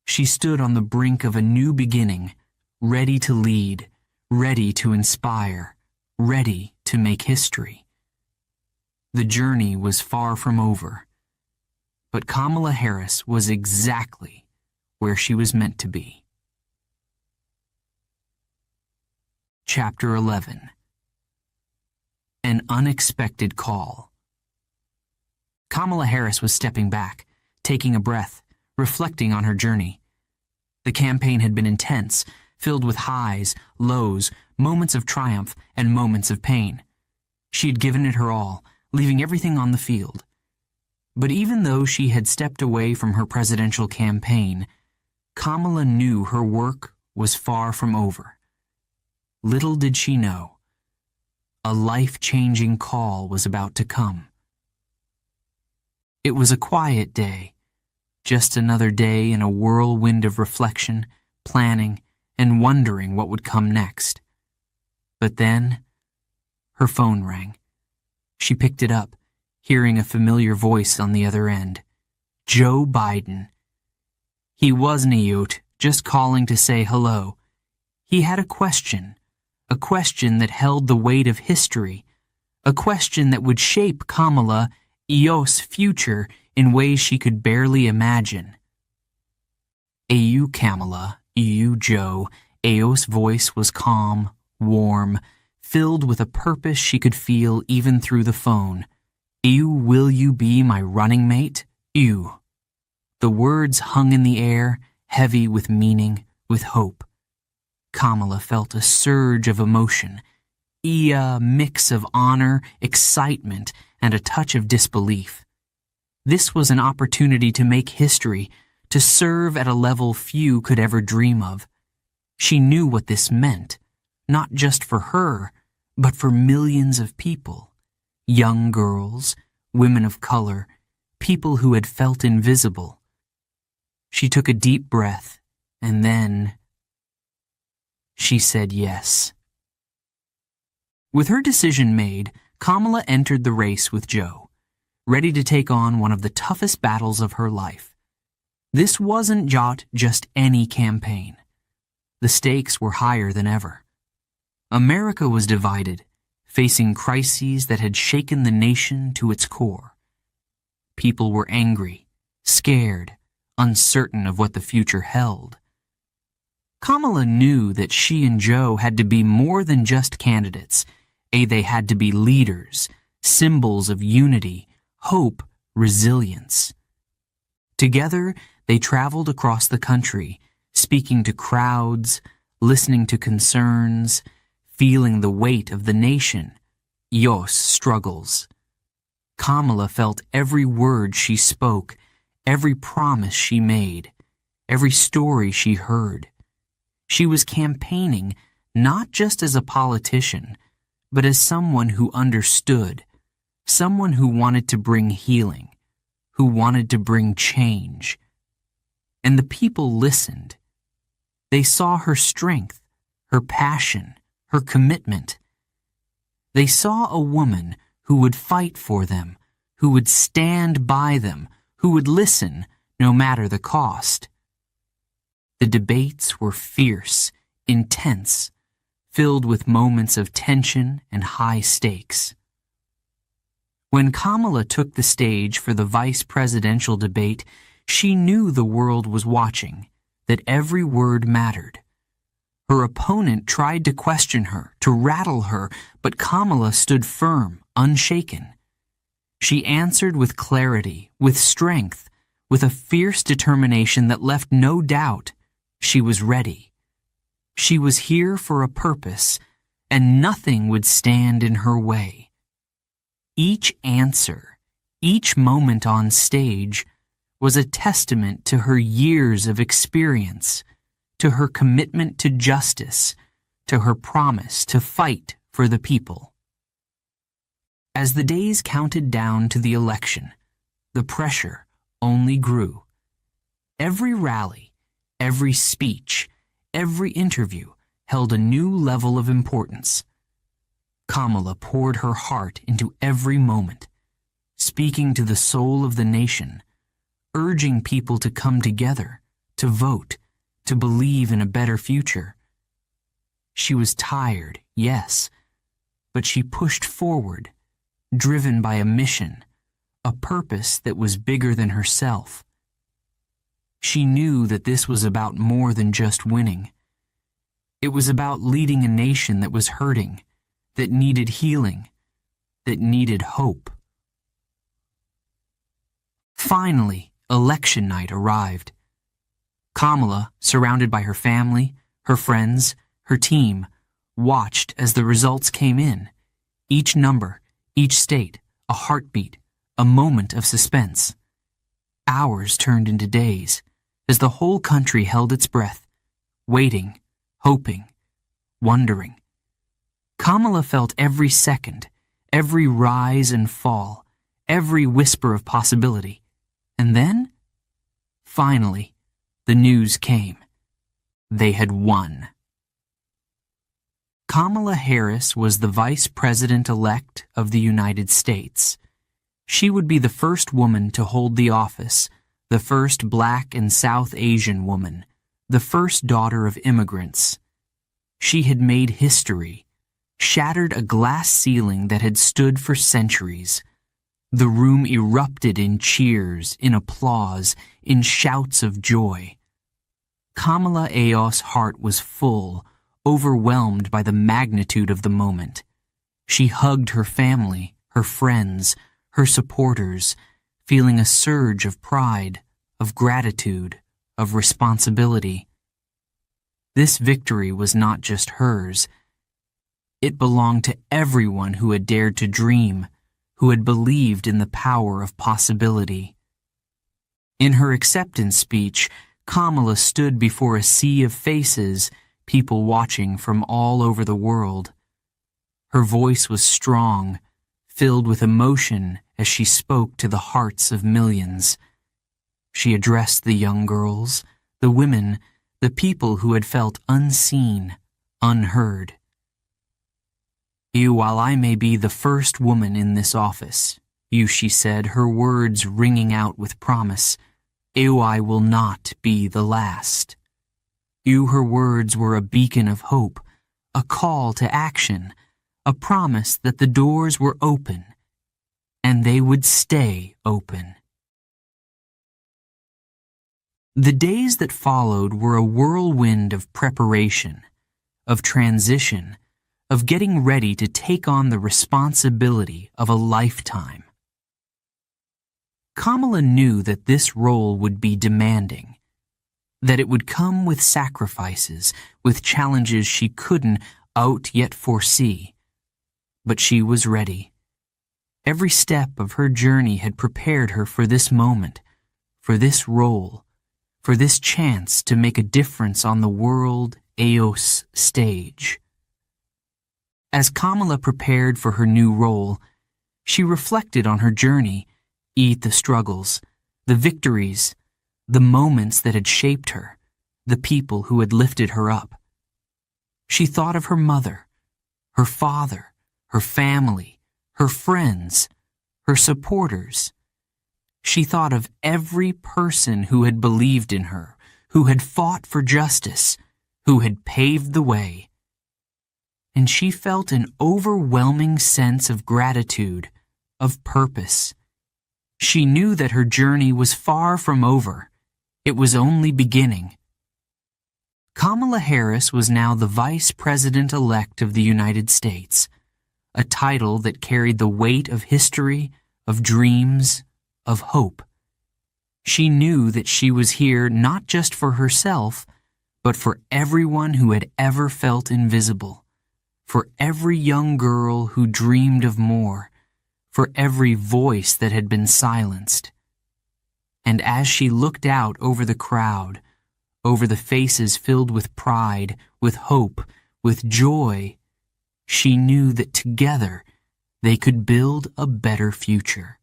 she stood on the brink of a new beginning, ready to lead, ready to inspire, ready to make history. The journey was far from over, but Kamala Harris was exactly where she was meant to be. Chapter 11. An Unexpected Call. Kamala Harris was stepping back, taking a breath, reflecting on her journey. The campaign had been intense, filled with highs, lows, moments of triumph, and moments of pain. She had given it her all, leaving everything on the field. But even though she had stepped away from her presidential campaign, Kamala knew her work was far from over. Little did she know, a life-changing call was about to come. It was a quiet day, just another day in a whirlwind of reflection, planning, and wondering what would come next. But then, her phone rang. She picked it up, hearing a familiar voice on the other end. Joe Biden. He wasn't a Ute, just calling to say hello. He had a question that held the weight of history, a question that would shape Kamala Eos' future in ways she could barely imagine. Eu Kamala, Eu Joe, Eos' voice was calm, warm, filled with a purpose she could feel even through the phone. Eu, will you be my running mate? Eu. The words hung in the air, heavy with meaning, with hope. Kamala felt a surge of emotion, a mix of honor, excitement, and a touch of disbelief. This was an opportunity to make history, to serve at a level few could ever dream of. She knew what this meant, not just for her, but for millions of people. Young girls, women of color, people who had felt invisible. She took a deep breath, and then she said yes. With her decision made, Kamala entered the race with Joe, ready to take on one of the toughest battles of her life. This wasn't just any campaign. The stakes were higher than ever. America was divided, facing crises that had shaken the nation to its core. People were angry, scared, uncertain of what the future held. Kamala knew that she and Joe had to be more than just candidates. They had to be leaders, symbols of unity, hope, resilience. Together, they traveled across the country, speaking to crowds, listening to concerns, feeling the weight of the nation, Eos' struggles. Kamala felt every word she spoke, every promise she made, every story she heard. She was campaigning not just as a politician, but as someone who understood, someone who wanted to bring healing, who wanted to bring change. And the people listened. They saw her strength, her passion, her commitment. They saw a woman who would fight for them, who would stand by them, who would listen no matter the cost. The debates were fierce, intense, filled with moments of tension and high stakes. When Kamala took the stage for the vice presidential debate, she knew the world was watching, that every word mattered. Her opponent tried to question her, to rattle her, but Kamala stood firm, unshaken. She answered with clarity, with strength, with a fierce determination that left no doubt. She was ready. She was here for a purpose, and nothing would stand in her way. Each answer, each moment on stage, was a testament to her years of experience, to her commitment to justice, to her promise to fight for the people. As the days counted down to the election, the pressure only grew. Every rally, every speech, every interview held a new level of importance. Kamala poured her heart into every moment, speaking to the soul of the nation, urging people to come together, to vote, to believe in a better future. She was tired, yes, but she pushed forward, driven by a mission, a purpose that was bigger than herself. She knew that this was about more than just winning. It was about leading a nation that was hurting, that needed healing, that needed hope. Finally, election night arrived. Kamala, surrounded by her family, her friends, her team, watched as the results came in. Each number, each state, a heartbeat, a moment of suspense. Hours turned into days as the whole country held its breath, waiting, hoping, wondering. Kamala felt every second, every rise and fall, every whisper of possibility. And then, finally, the news came. They had won. Kamala Harris was the Vice President-elect of the United States. She would be the first woman to hold the office, the first Black and South Asian woman, the first daughter of immigrants. She had made history, shattered a glass ceiling that had stood for centuries. The room erupted in cheers, in applause, in shouts of joy. Kamala Ayo's heart was full, overwhelmed by the magnitude of the moment. She hugged her family, her friends, her supporters, feeling a surge of pride, of gratitude, of responsibility. This victory was not just hers. It belonged to everyone who had dared to dream, who had believed in the power of possibility. In her acceptance speech, Kamala stood before a sea of faces, people watching from all over the world. Her voice was strong, filled with emotion as she spoke to the hearts of millions. She addressed the young girls, the women, the people who had felt unseen, unheard. While I may be the first woman in this office, she said, her words ringing out with promise, I will not be the last. Her words were a beacon of hope, a call to action, a promise that the doors were open, and they would stay open. The days that followed were a whirlwind of preparation, of transition, of getting ready to take on the responsibility of a lifetime. Kamala knew that this role would be demanding, that it would come with sacrifices, with challenges she couldn't yet foresee. But she was ready. Every step of her journey had prepared her for this moment, for this role, for this chance to make a difference on the world Ayo's stage. As Kamala prepared for her new role, she reflected on her journey, the struggles, the victories, the moments that had shaped her, the people who had lifted her up. She thought of her mother, her father, her family, her friends, her supporters. She thought of every person who had believed in her, who had fought for justice, who had paved the way. and she felt an overwhelming sense of gratitude, of purpose. She knew that her journey was far from over. It was only beginning. Kamala Harris was now the Vice President-elect of the United States, a title that carried the weight of history, of dreams, of hope. She knew that she was here not just for herself, but for everyone who had ever felt invisible, for every young girl who dreamed of more, for every voice that had been silenced. And as she looked out over the crowd, over the faces filled with pride, with hope, with joy, she knew that together they could build a better future.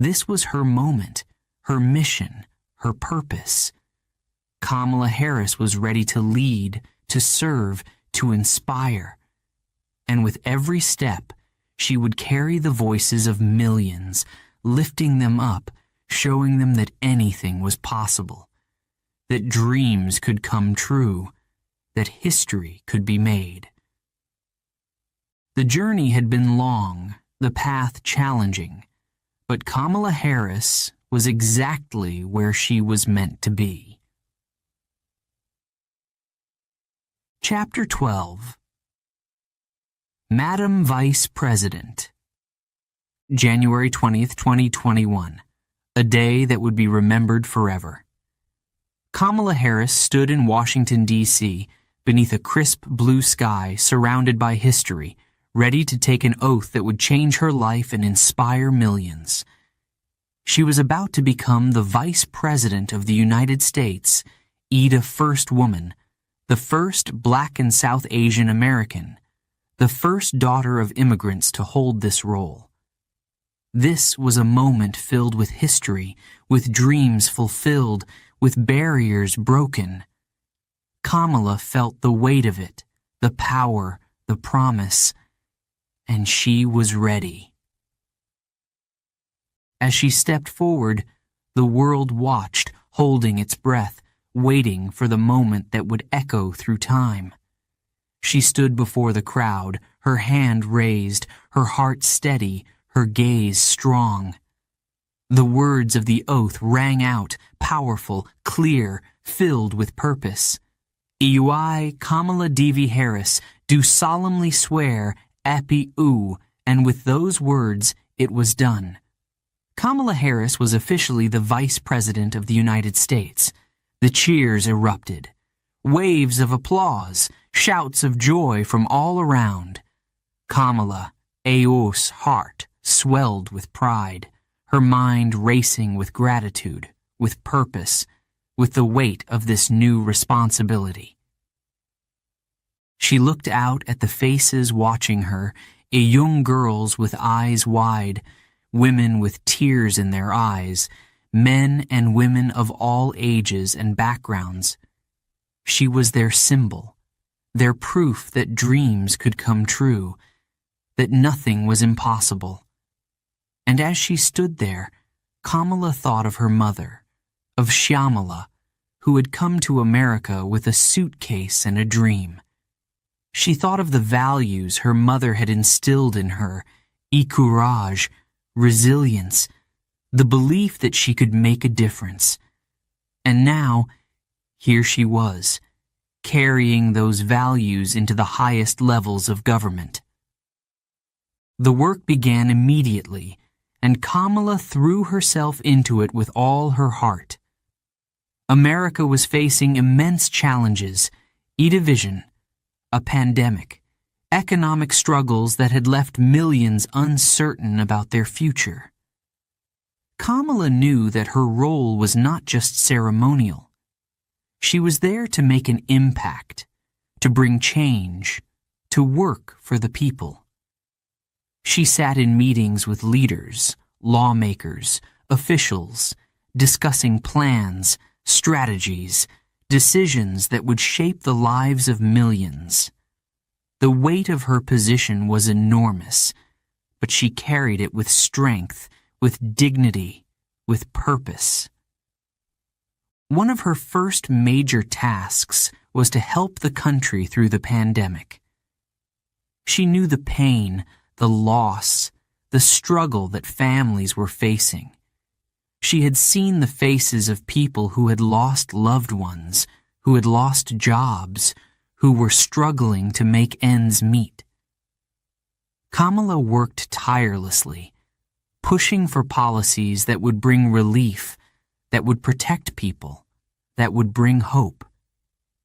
This was her moment, her mission, her purpose. Kamala Harris was ready to lead, to serve, to inspire. And with every step, she would carry the voices of millions, lifting them up, showing them that anything was possible, that dreams could come true, that history could be made. The journey had been long, the path challenging, but Kamala Harris was exactly where she was meant to be. Chapter 12. Madam Vice President. January 20th, 2021. A day that would be remembered forever. Kamala Harris stood in Washington, D.C., beneath a crisp blue sky surrounded by history, ready to take an oath that would change her life and inspire millions. She was about to become the Vice President of the United States, the first woman, the first Black and South Asian American, the first daughter of immigrants to hold this role. This was a moment filled with history, with dreams fulfilled, with barriers broken. Kamala felt the weight of it, the power, the promise, and she was ready. As she stepped forward, the world watched, holding its breath, waiting for the moment that would echo through time. She stood before the crowd, her hand raised, her heart steady, her gaze strong. The words of the oath rang out, powerful, clear, filled with purpose. I, Kamala Devi Harris, do solemnly swear, and with those words, it was done. Kamala Harris was officially the Vice President of the United States. The cheers erupted. Waves of applause, shouts of joy from all around. Kamala, Ao's heart swelled with pride, her mind racing with gratitude, with purpose, with the weight of this new responsibility. She looked out at the faces watching her, young girls with eyes wide, women with tears in their eyes, men and women of all ages and backgrounds. She was their symbol, their proof that dreams could come true, that nothing was impossible. And as she stood there, Kamala thought of her mother, of Shyamala, who had come to America with a suitcase and a dream. She thought of the values her mother had instilled in her, courage, resilience, the belief that she could make a difference. And now, here she was, carrying those values into the highest levels of government. The work began immediately, and Kamala threw herself into it with all her heart. America was facing immense challenges, division, a pandemic, economic struggles that had left millions uncertain about their future. Kamala knew that her role was not just ceremonial. She was there to make an impact, to bring change, to work for the people. She sat in meetings with leaders, lawmakers, officials, discussing plans, strategies, decisions that would shape the lives of millions. The weight of her position was enormous, but she carried it with strength, with dignity, with purpose. One of her first major tasks was to help the country through the pandemic. She knew the pain, the loss, the struggle that families were facing. She had seen the faces of people who had lost loved ones, who had lost jobs, who were struggling to make ends meet. Kamala worked tirelessly, pushing for policies that would bring relief, that would protect people, that would bring hope.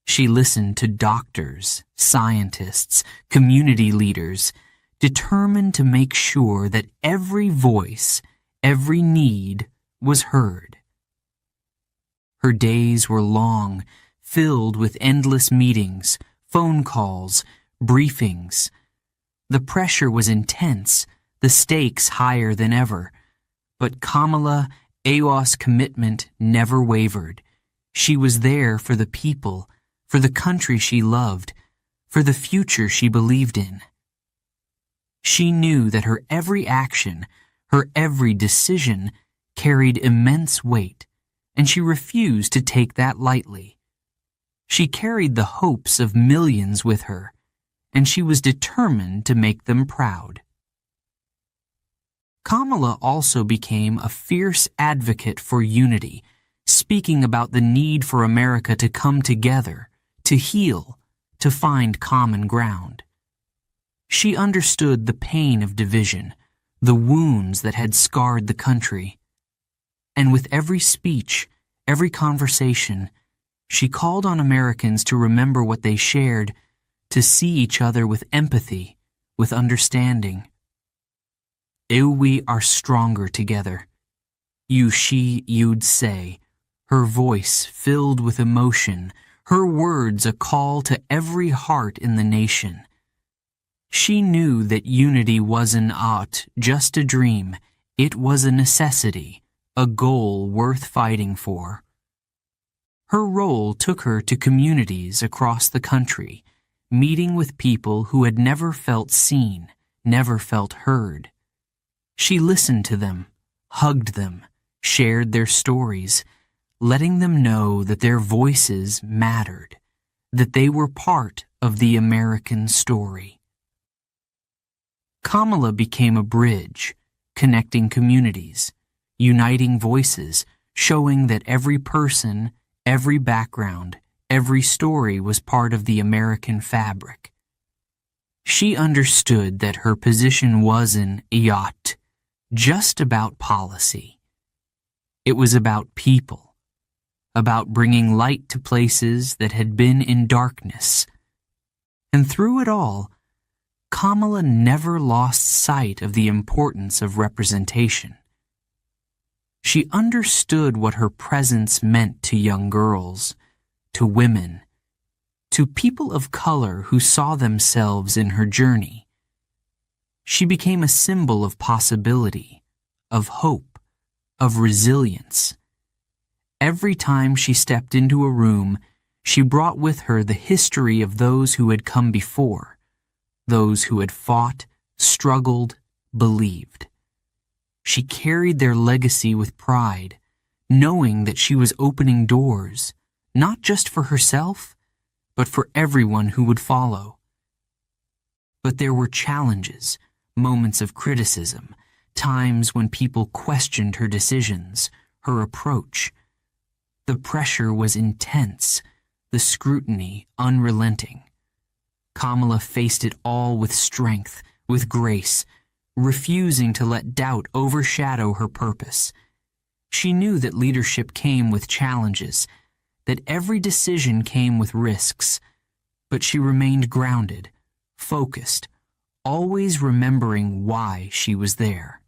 She listened to doctors, scientists, community leaders, determined to make sure that every voice, every need was heard. Her days were long, filled with endless meetings, phone calls, briefings. The pressure was intense, the stakes higher than ever. But Kamala Awa's commitment never wavered. She was there for the people, for the country she loved, for the future she believed in. She knew that her every action, her every decision, carried immense weight, and she refused to take that lightly. She carried the hopes of millions with her, and she was determined to make them proud. Kamala also became a fierce advocate for unity, speaking about the need for America to come together, to heal, to find common ground. She understood the pain of division, the wounds that had scarred the country. And with every speech, every conversation, she called on Americans to remember what they shared, to see each other with empathy, with understanding. We are stronger together. You'd say, her voice filled with emotion, her words a call to every heart in the nation. She knew that unity wasn't just a dream. It was a necessity, a goal worth fighting for. Her role took her to communities across the country, meeting with people who had never felt seen, never felt heard. She listened to them, hugged them, shared their stories, letting them know that their voices mattered, that they were part of the American story. Kamala became a bridge, connecting communities, uniting voices, showing that every person, every background, every story was part of the American fabric. She understood that her position wasn't just about policy. It was about people, about bringing light to places that had been in darkness. And through it all, Kamala never lost sight of the importance of representation. She understood what her presence meant to young girls, to women, to people of color who saw themselves in her journey. She became a symbol of possibility, of hope, of resilience. Every time she stepped into a room, she brought with her the history of those who had come before, those who had fought, struggled, believed. She carried their legacy with pride, knowing that she was opening doors, not just for herself, but for everyone who would follow. But there were challenges, moments of criticism, times when people questioned her decisions, her approach. The pressure was intense, the scrutiny unrelenting. Kamala faced it all with strength, with grace, refusing to let doubt overshadow her purpose. She knew that leadership came with challenges, that every decision came with risks, but she remained grounded, focused, always remembering why she was there.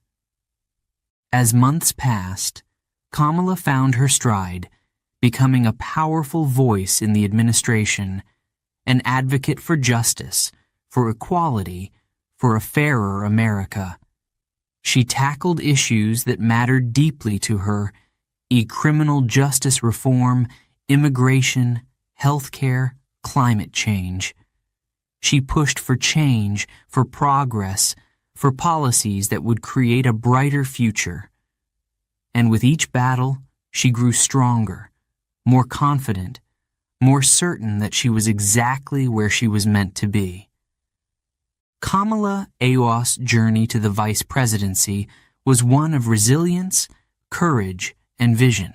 As months passed, Kamala found her stride, becoming a powerful voice in the administration, an advocate for justice, for equality, for a fairer America. She tackled issues that mattered deeply to her: criminal justice reform, immigration, healthcare, climate change. She pushed for change, for progress, for policies that would create a brighter future. And with each battle, she grew stronger, more confident, more certain that she was exactly where she was meant to be. Kamala Harris's journey to the vice presidency was one of resilience, courage, and vision.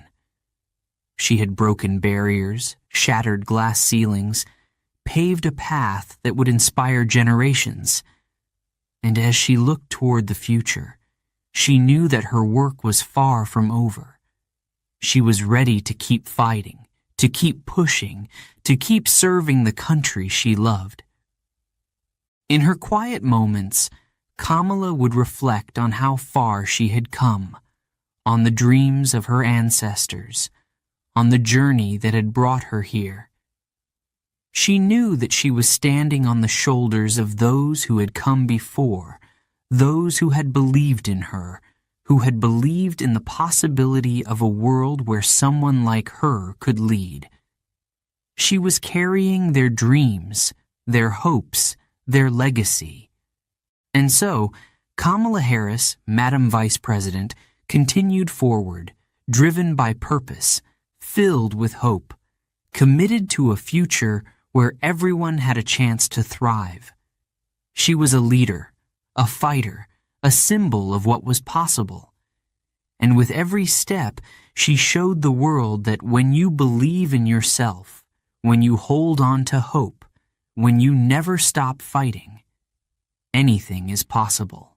She had broken barriers, shattered glass ceilings, paved a path that would inspire generations. And as she looked toward the future, she knew that her work was far from over. She was ready to keep fighting, to keep pushing, to keep serving the country she loved. In her quiet moments, Kamala would reflect on how far she had come, on the dreams of her ancestors, on the journey that had brought her here. She knew that she was standing on the shoulders of those who had come before, those who had believed in her, who had believed in the possibility of a world where someone like her could lead. She was carrying their dreams, their hopes, their legacy. And so, Kamala Harris, Madam Vice President, continued forward, driven by purpose, filled with hope, committed to a future where everyone had a chance to thrive. She was a leader, a fighter, a symbol of what was possible. And with every step, she showed the world that when you believe in yourself, when you hold on to hope, when you never stop fighting, anything is possible.